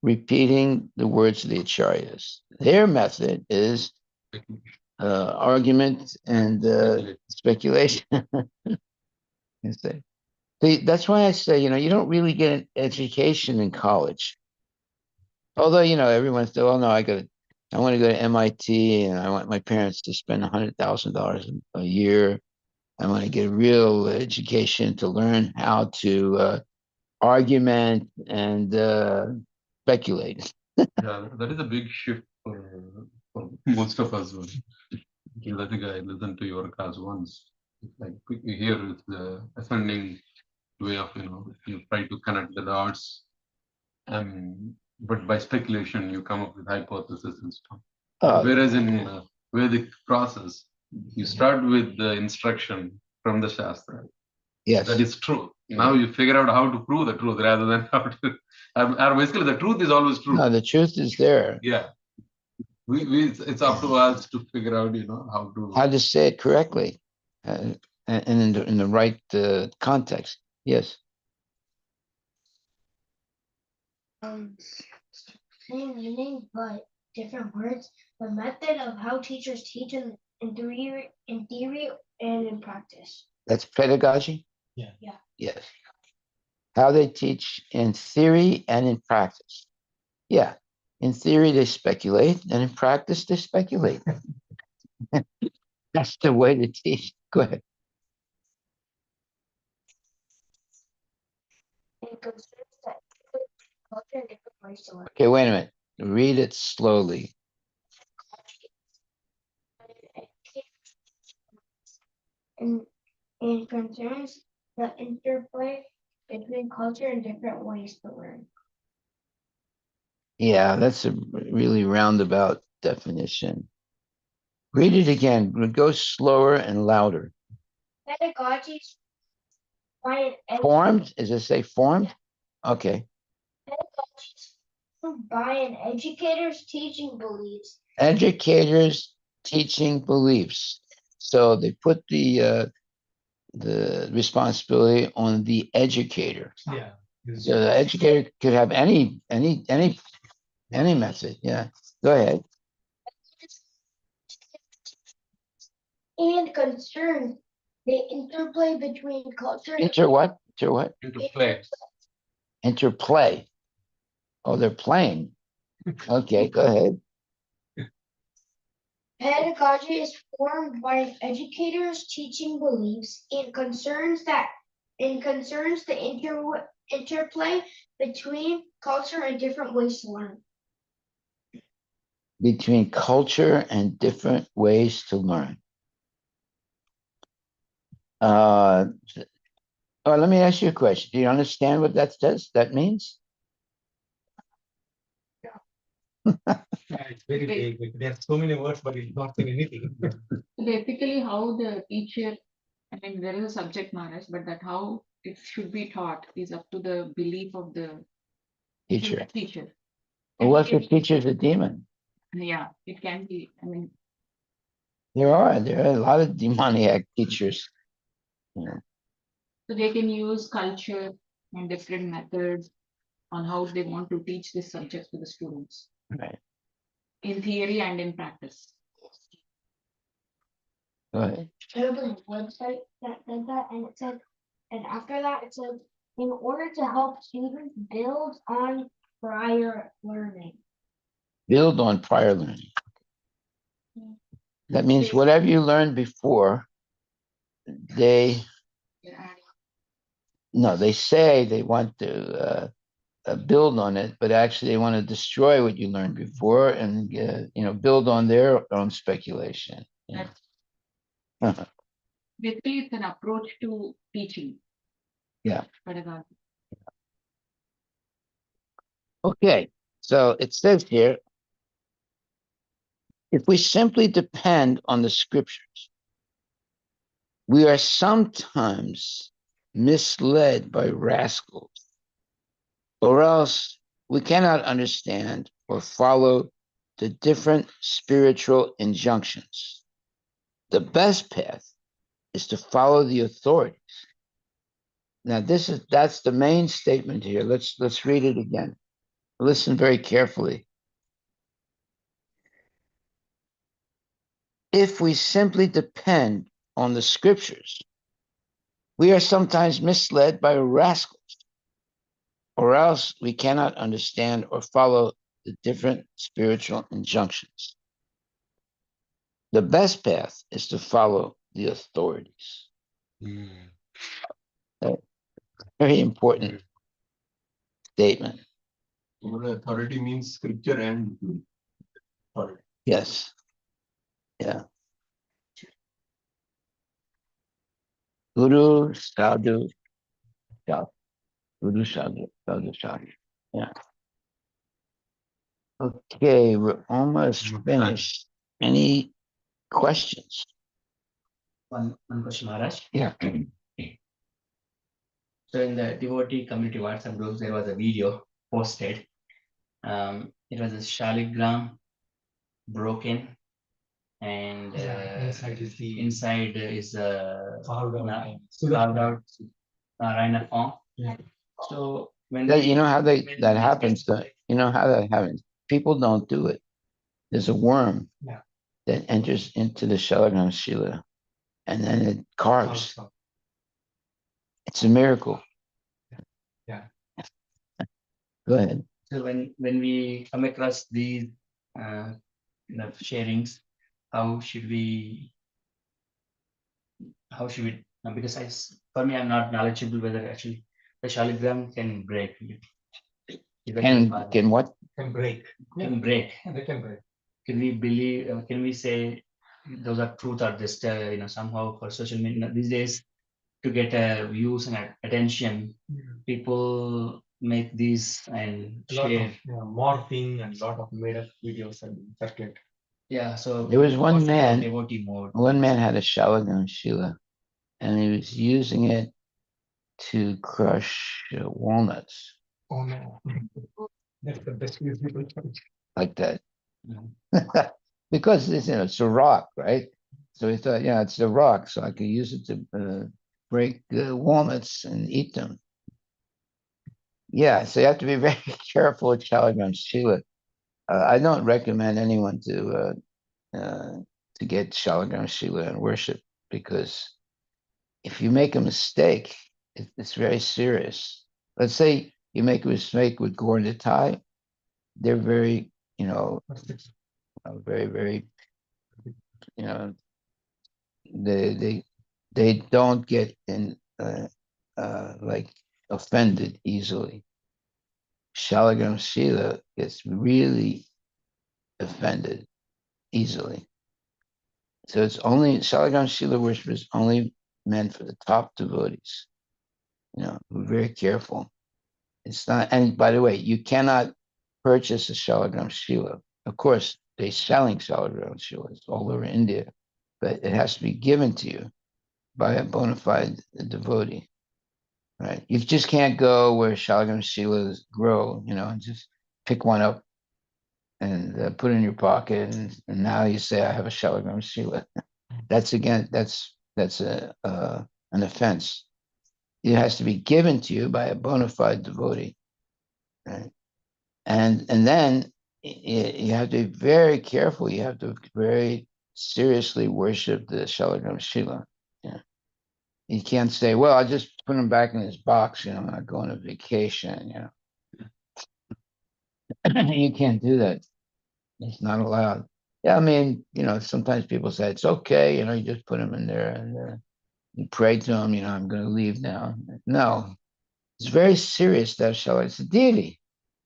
repeating the words of the acharyas. Their method is argument and speculation. See, that's why I say, you don't really get an education in college. Although, everyone said, "Oh no, I want to go to MIT, and I want my parents to spend $100,000 a year. I want to get a real education to learn how to argument and speculate." Yeah, that is a big shift for Most of us will. I think I listened to your class once. It's like here it's the ascending way of, you try to connect the dots, but by speculation you come up with hypothesis and stuff. Whereas in Vedic process, you start with the instruction from the Shastra. Yes. That is true. Now you figure out how to prove the truth rather than how to. Or basically, the truth is always true. No, the truth is there. Yeah. It's up to us to figure out, How to say it correctly, and in the right context. Yes. Same meaning but different words. The method of how teachers teach in theory and in practice. That's pedagogy? Yeah. Yes. How they teach in theory and in practice. Yeah. In theory, they speculate, and in practice, they speculate. That's the way to teach. Go ahead. And concerns that culture and different ways to learn. Okay, wait a minute. Read it slowly. And concerns the interplay between culture and different ways to learn. Yeah, that's a really roundabout definition. Read it again. Go slower and louder. Pedagogy Formed? Does it say formed? Okay. by an educator's teaching beliefs. Educators teaching beliefs. So they put the responsibility on the educator. Yeah. So the educator could have any method. Yeah. Go ahead. And concern the interplay between culture and Inter what? Inter what? interplay. Interplay. Oh, they're playing. Okay, go ahead. pedagogy is formed by an educator's teaching beliefs and concerns the interplay between culture and different ways to learn. Between culture and different ways to learn. Let me ask you a question. Do you understand what that says? That means? Yeah, it's very vague. Like, there are so many words, but it's not saying anything. Basically, how the teacher, I mean, there is a subject matter, but that how it should be taught is up to the belief of the Teacher. teacher. Well, what if the teacher's a demon? Yeah, it can be. I mean, There are a lot of demoniac teachers. Yeah. so they can use culture and different methods on how they want to teach this subject to the students Right. in theory and in practice. Go ahead. There was a website that did that, and it said, and after that it said, in order to help students build on prior learning. Build on prior learning. That means whatever you learned before, they say they want to build on it, but actually they want to destroy what you learned before and build on their own speculation. Yeah. Basically, it's an approach to teaching. Yeah. Pedagogy. Okay, so it says here, if we simply depend on the scriptures, we are sometimes misled by rascals, or else we cannot understand or follow the different spiritual injunctions. The best path is to follow the authorities. Now, that's the main statement here. Let's read it again. Listen very carefully. If we simply depend on the scriptures, we are sometimes misled by rascals, or else we cannot understand or follow the different spiritual injunctions. The best path is to follow the authorities. Very important statement. Authority means scripture and authority. Yes. Yeah. Guru Sadhu Shah. Guru Sadhu Sadhu Shah. Yeah. Okay, we're almost finished. Any questions? One question, Maharaj. Yeah. So in the devotee community WhatsApp groups, there was a video posted. It was a shaligram broken, and inside is carved out Raina form. Yeah. So when You know how that happens? You know how that happens? People don't do it. There's a worm Yeah. that enters into the Shalagram Shila and then it carves. It's a miracle. Yeah. Go ahead. So when we come across these sharings, how should we because for me I'm not knowledgeable whether actually the shaligram can break. Can what? Can break. Can break. Yeah, they can break. Can we believe? Can we say those are truth or just somehow for social media these days to get views and attention? People make these and A lot share. of morphing and lot of made up videos and circulate. Yeah, so There was one what's the man. devotee mode? One man had a Shalagram Shila, and he was using it to crush walnuts Oh no. That's the best use people can. like that. Mhm. Because it's a rock, right? So he thought, yeah, it's a rock, so I could use it to break walnuts and eat them. Yeah, so you have to be very careful with Shalagram Shila. I don't recommend anyone to get Shalagram Shila and worship, because if you make a mistake, it's very serious. Let's say you make a mistake with Gornatai, they're very, very, very, you know, they don't get in like offended easily. Shalagram Shila gets really offended easily. So it's only Shalagram Shila worship is only meant for the top devotees. We're very careful. It's not, and by the way, you cannot purchase a Shalagram Shila. Of course, they're selling Shalagram Shilas all over India, but it has to be given to you by a bona fide devotee, right? You just can't go where Shalagram Shilas grow, and just pick one up and put it in your pocket, and now you say, I have a Shalagram Shila. That's an offense. It has to be given to you by a bona fide devotee, right? And then you have to be very careful. You have to very seriously worship the Shalagram Shila. Yeah. You can't say, well, I'll just put him back in his box, when I go on a vacation, You can't do that. It's not allowed. Yeah, I mean, sometimes people say it's okay, you just put him in there and you pray to him, I'm going to leave now. No, it's very serious that Shalagram. It's a deity.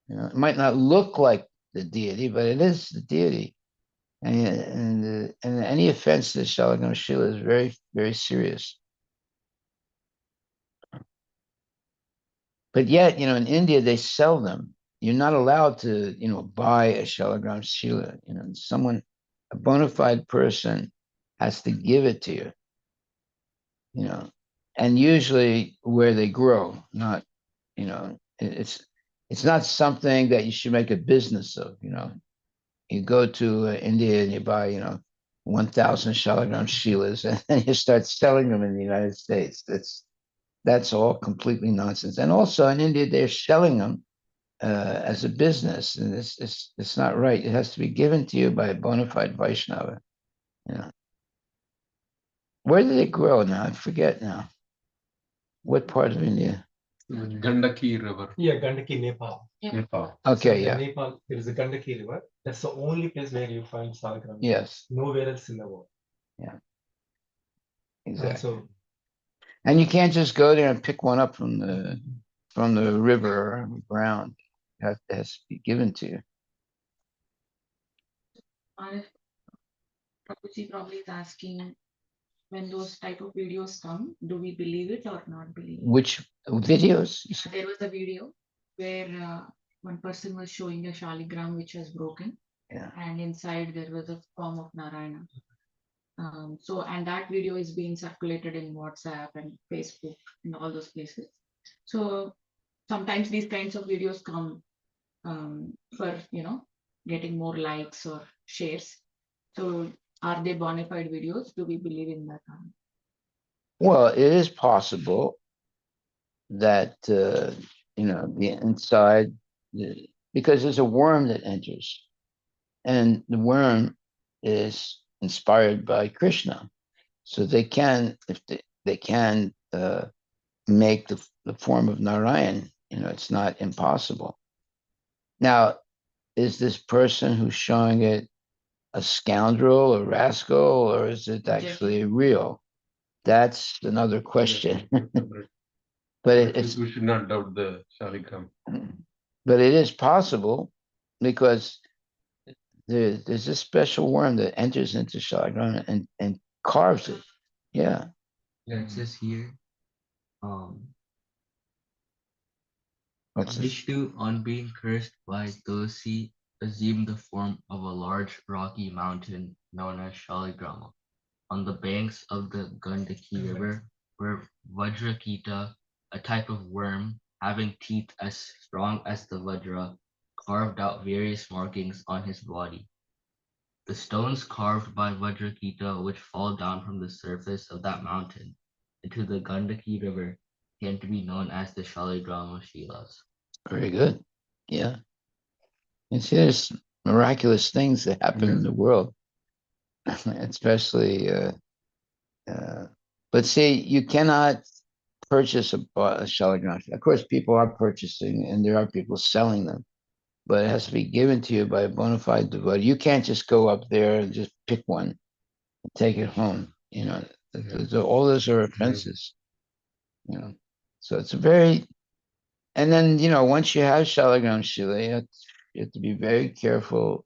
It might not look like the deity, but it is the deity. And any offense to Shalagram Shila is very, very serious. But yet, in India, they sell them. You're not allowed to, buy a Shalagram Shila. A bona fide person has to give it to and usually where they grow, not, it's not something that you should make a business of. You go to India and you buy, 1,000 Shalagram Shilas, and then you start selling them in the United States. That's all completely nonsense. And also in India, they're selling them as a business, and it's not right. It has to be given to you by a bona fide Vaishnava. Where do they grow now? I forget now. What part of India? Gandaki River. Yeah, Gandaki, Nepal. Nepal. Okay, So yeah. in Nepal, there is a Gandaki River. That's the only place where you find Shalagram. Yes. Nowhere else in the world. Yeah. And Exactly. so, And you can't just go there and pick one up from the river or ground. It has to be given to you. Prabhuji probably is asking, when those type of videos come, do we believe it or not believe it? Which videos? There was a video where one person was showing a shaligram which was broken, Yeah. and inside there was a form of Narayana. So, and that video is being circulated in WhatsApp and Facebook and all those places. So sometimes these kinds of videos come for getting more likes or shares. So are they bona fide videos? Do we believe in that? Well, it is possible that the inside, because there's a worm that enters, and the worm is inspired by Krishna, so they can, if they can make the form of Narayan. It's not impossible. Now, is this person who's showing it a scoundrel, a rascal, or is it actually real? That's another question. But it's we should not doubt the shaligram. But it is possible, because there's a special worm that enters into shaligram and carves it. Yeah. Yeah, it says here, What's this? Vishnu, on being cursed by Tulsi, assumed the form of a large rocky mountain known as Shaligrama on the banks of the Gandaki River, where Vajrakita, a type of worm having teeth as strong as the Vajra, carved out various markings on his body. The stones carved by Vajrakita, which fall down from the surface of that mountain into the Gandaki River, came to be known as the Shaligrama Shilas. Very good. Yeah. And see, there's miraculous things that happen in the world, especially. But see, you cannot purchase a shaligram. Of course, people are purchasing, and there are people selling them, but it has to be given to you by a bona fide devotee. You can't just go up there and just pick one and take it home. All those are offenses. So it's a very, and then once you have shaligram shila, you have to be very careful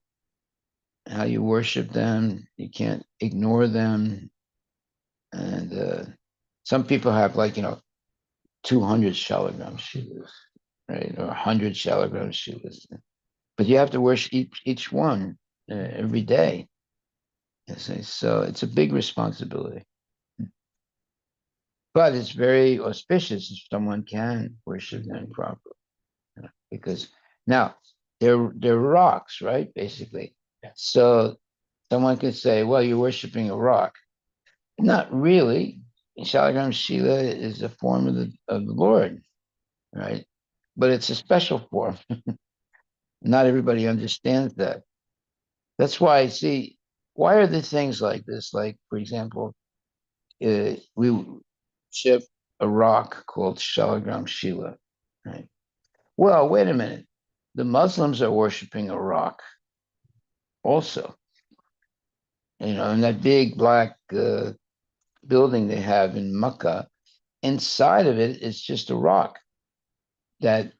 how you worship them. You can't ignore them, and some people have 200 shaligram shilas, right, or 100 shaligram shilas, but you have to worship each one every day. So it's a big responsibility, but it's very auspicious if someone can worship them properly, because now they're rocks, right? Basically, so someone could say, "Well, you're worshiping a rock." Not really. Shaligram Shila is a form of the Lord, right? But it's a special form. Not everybody understands that. That's why, see, why are there things like this? Like, for example, we ship a rock called Shaligram Shila, right? Well, wait a minute. The Muslims are worshiping a rock also. In that big black building they have in Mecca, inside of it is just a rock that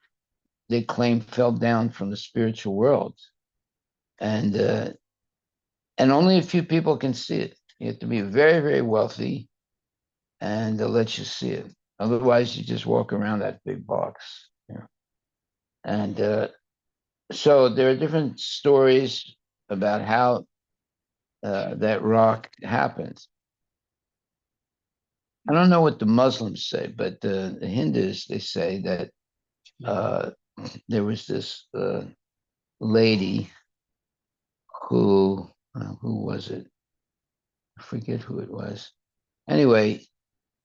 they claim fell down from the spiritual world, and only a few people can see it. You have to be very, very wealthy, and they'll let you see it. Otherwise, you just walk around that big box. And so there are different stories about how that rock happens. I don't know what the Muslims say, but the Hindus, they say that there was this lady who was it? I forget who it was. Anyway,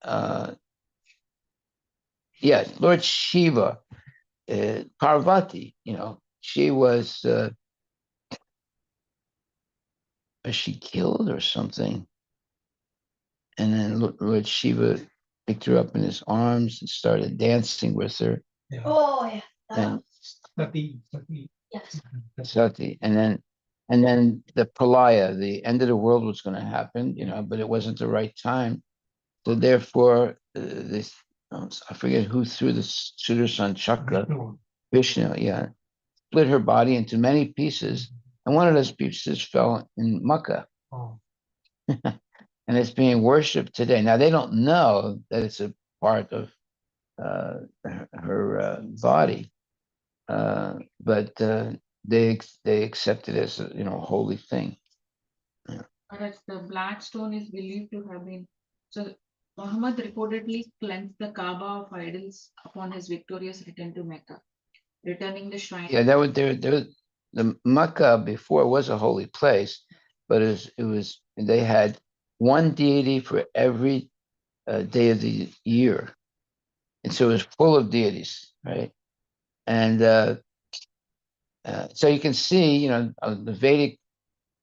yeah, Lord Shiva, Parvati, she was she killed or something? And then Lord Shiva picked her up in his arms and started dancing with her. Yeah. Oh yeah. And Sati. Yes. Sati, and then the pralaya, the end of the world was going to happen, but it wasn't the right time. So therefore, this I forget who threw the Sudarshan Chakra. Vishnu, yeah, split her body into many pieces and one of those pieces fell in Makkah, Oh, and it's being worshipped today. Now they don't know that it's a part of her body, but they accept it as a holy thing. Whereas the black stone is believed to have been. So Muhammad reportedly cleansed the Kaaba of idols upon his victorious return to Mecca, returning the shrine. Yeah, that was the Makkah before was a holy place, but it was they had one deity for every day of the year, and so it was full of deities, right? And so you can see, the Vedic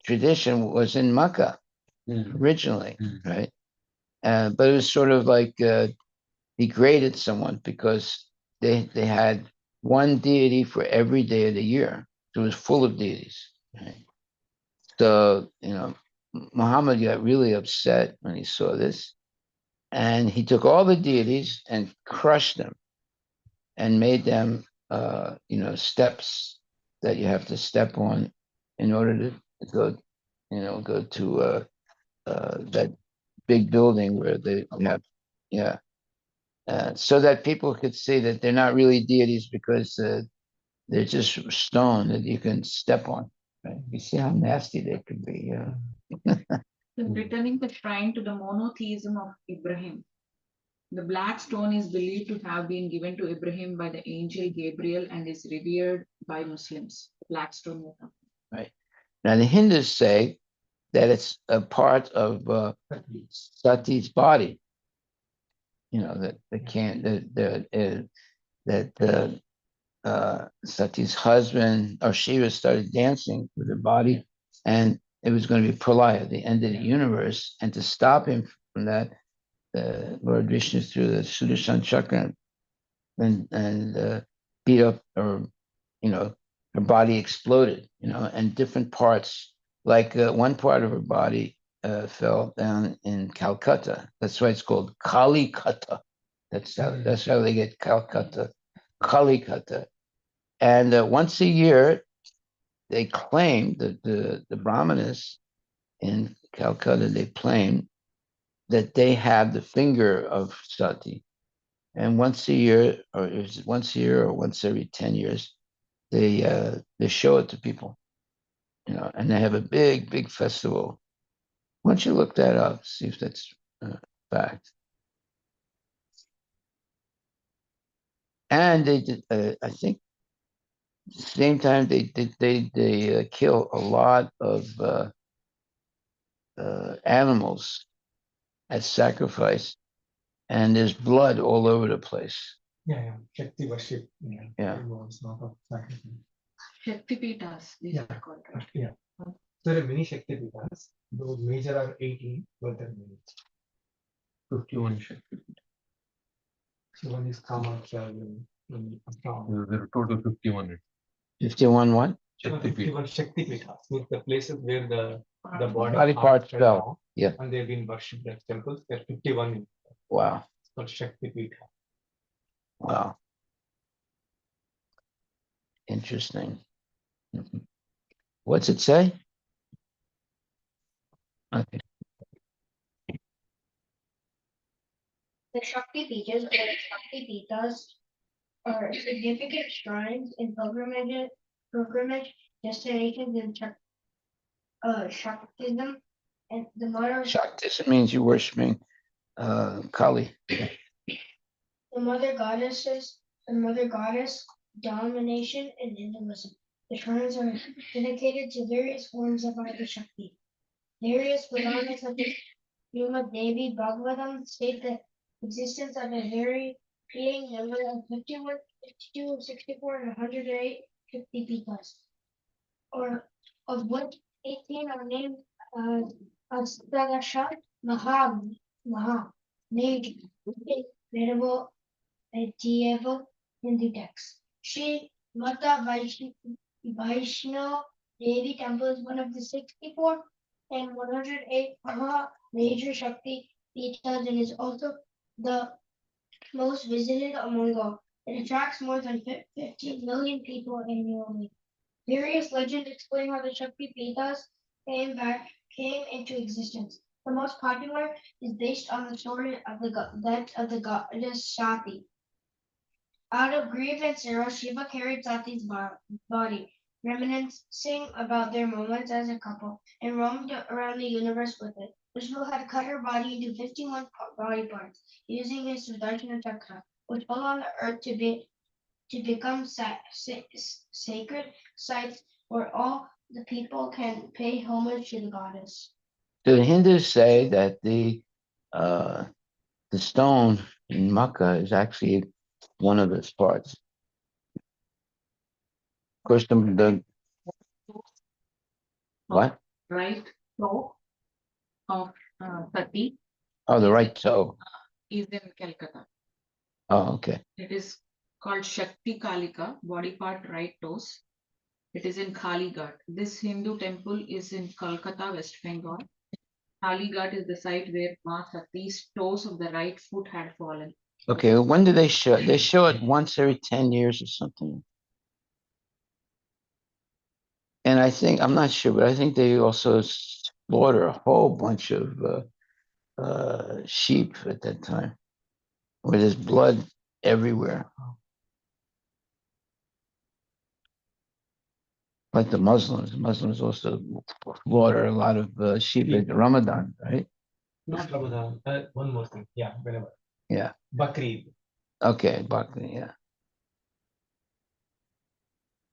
tradition was in Makkah originally, right? But it was sort of like degraded somewhat because they had one deity for every day of the year. So it was full of deities, right? So, Muhammad got really upset when he saw this, and he took all the deities and crushed them and made them, steps that you have to step on in order to go to that big building where they have, yeah, so that people could see that they're not really deities because they're just stone that you can step on. Right? You see how nasty they could be. So returning the shrine to the monotheism of Ibrahim. The black stone is believed to have been given to Ibrahim by the angel Gabriel and is revered by Muslims. Black stone. Right. Now the Hindus say that it's a part of Sati's body. That they can't that Sati's husband or Shiva started dancing with her body, and it was going to be pralaya, the end of the universe, and to stop him from that, Lord Vishnu threw the Sudarshan chakra and beat up, or her body exploded, and different parts, like one part of her body fell down in Calcutta. That's why it's called Kalikata. That's how they get Calcutta, Kalikata. And once a year, they claim that the Brahmanas in Calcutta, they claim that they have the finger of Sati. And once a year, or is it once a year or once every 10 years, they show it to people, and they have a big, big festival. Why don't you look that up, see if that's fact. And they did, I think, at the same time they kill a lot of animals as sacrifice, and there's blood all over the place. yeah. Shakti worship. Yeah. It was not of sacrifice. Shakti Pitas, these Yeah. are called, right? Yeah. So there are many Shakti Pitas. Those major are 18, but there are many. 51 Shakti. So one is Kamakhya in Assam. There are total 51. 51 what? Shakti Peeth. 51 Shakti Pitas, means the places where the Body parts fell. Yeah. and they've been worshipped as temples. There are 51. Wow. It's called Shakti Pitha. Wow. Interesting. What's it say? Okay. The Shakti Pithas or Shakti Pithas are significant shrines in pilgrimage destinations in Shaktism, and the mother Shaktism means you're worshiping Kali. the mother goddess domination in Hinduism. The shrines are dedicated to various forms of Adi Shakti. Various Puranas such as Srimad Devi Bhagavatam state the existence of a varying number of 51, 52, 64, and 108 Shakti Pitas, or of which 18 are named Astagasha Maha, major, venerable medieval Hindu texts. Sri Mata Vaishno Devi Temple is one of the 64 and 108 Maha major Shakti Pitas and is also the most visited among all. It attracts more than 15 million people annually. Various legends explain how the Shakti Peethas came into existence. The most popular is based on the story of death of the goddess Shakti. Out of grief and sorrow, Shiva carried Sati's body, reminiscing about their moments as a couple, and roamed around the universe with it. Vishnu had cut her body into 51 body parts, using his Sudarshana Chakra, which fell on the earth to become sacred sites where all the people can pay homage to the goddess. Do the Hindus say that the stone in Makkah is actually one of its parts? Of course, the what? Right toe of Sati Oh, the right toe. is in Calcutta. Oh, okay. It is called Shakti Kalika, body part right toes. It is in Kalighat. This Hindu temple is in Kolkata, West Bengal. Kalighat is the site where Ma Sati's toes of the right foot had fallen. Okay, when do they show it? They show it once every 10 years or something. And I think, I'm not sure, but I think they also slaughter a whole bunch of sheep at that time, where there's blood everywhere. Like the Muslims also slaughter a lot of sheep at Ramadan, right? Not Ramadan. One more thing. Yeah, whenever. Yeah. Bakrid. Okay, Bakri, yeah.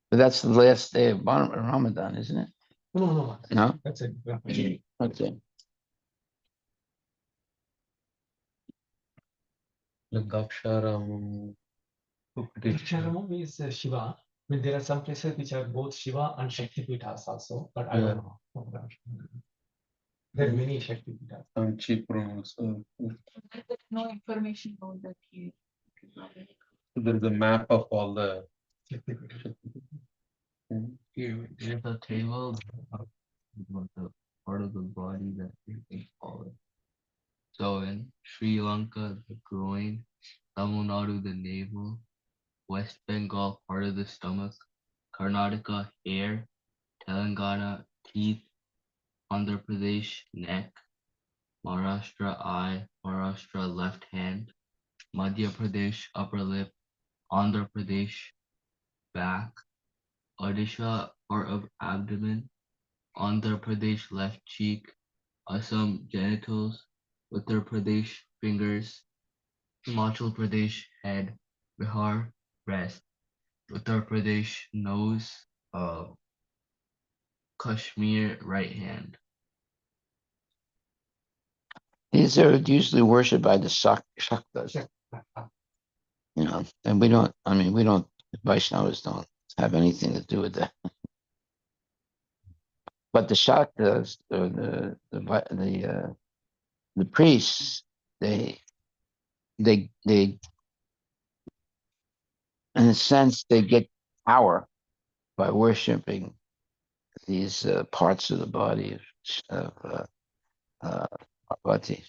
But that's the last day of Ramadan, isn't it? No. No? That's it. Okay. Like Daksharam, Daksharamam is Shiva. But there are some places which are both Shiva and Shakti Pithas also, but I don't know. There are many Shakti Pithas. Chipram also. There's no information about that here. There is a map of all the. Shakti Pithas. Here, there's a table of the part of the body that is fallen. So in Sri Lanka, the groin, Tamil Nadu, the navel, West Bengal, part of the stomach, Karnataka, hair, Telangana, teeth, Andhra Pradesh, neck, Maharashtra, eye, Maharashtra, left hand, Madhya Pradesh, upper lip, Andhra Pradesh, back, Odisha, part of abdomen, Andhra Pradesh, left cheek, Assam, genitals, Uttar Pradesh, fingers, Himachal Pradesh, head, Bihar, breast, Uttar Pradesh, nose, Kashmir, right hand. These are usually worshipped by the Shaktas, and we don't, Vaishnavas don't have anything to do with that. But the Shaktas, or the priests, they, in a sense, they get power by worshiping these parts of the body of Parvati.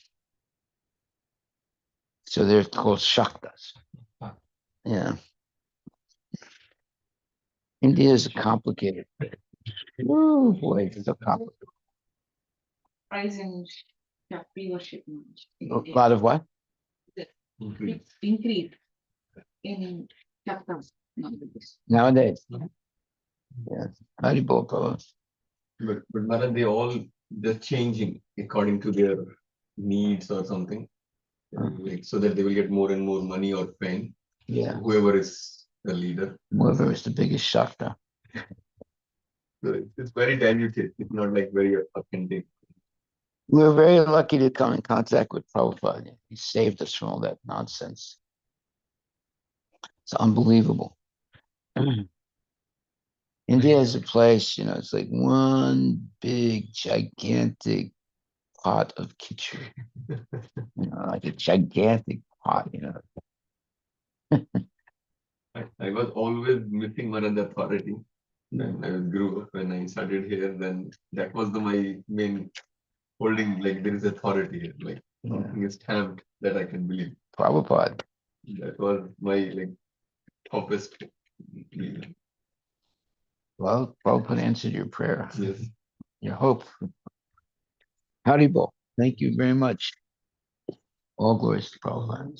So they're called Shaktas. Yeah. India is complicated. Oh boy, it's so complicated. Rise in Shakti worship. A lot of what? It's increased in chapters Nowadays. Yeah. Haribol Prabhu. But Maharaj, they all they're changing according to their needs or something, like so that they will get more and more money or fame. Yeah. Whoever is the leader. Whoever is the biggest Shakta. So it's very diluted. It's not like very authentic. We're very lucky to come in contact with Prabhupada. He saved us from all that nonsense. It's unbelievable. India is a place, it's like one big, gigantic pot of khichdi. Like a gigantic pot, I was always missing Maharaj authority. When I grew up, when I studied here, then that was my main holding. Like there is authority here, like something is stamped that I can believe. Prabhupada. That was my toughest. Well, Prabhupada answered your prayer. Yes. Your hope. Haribol, thank you very much. All glories to Prabhupada.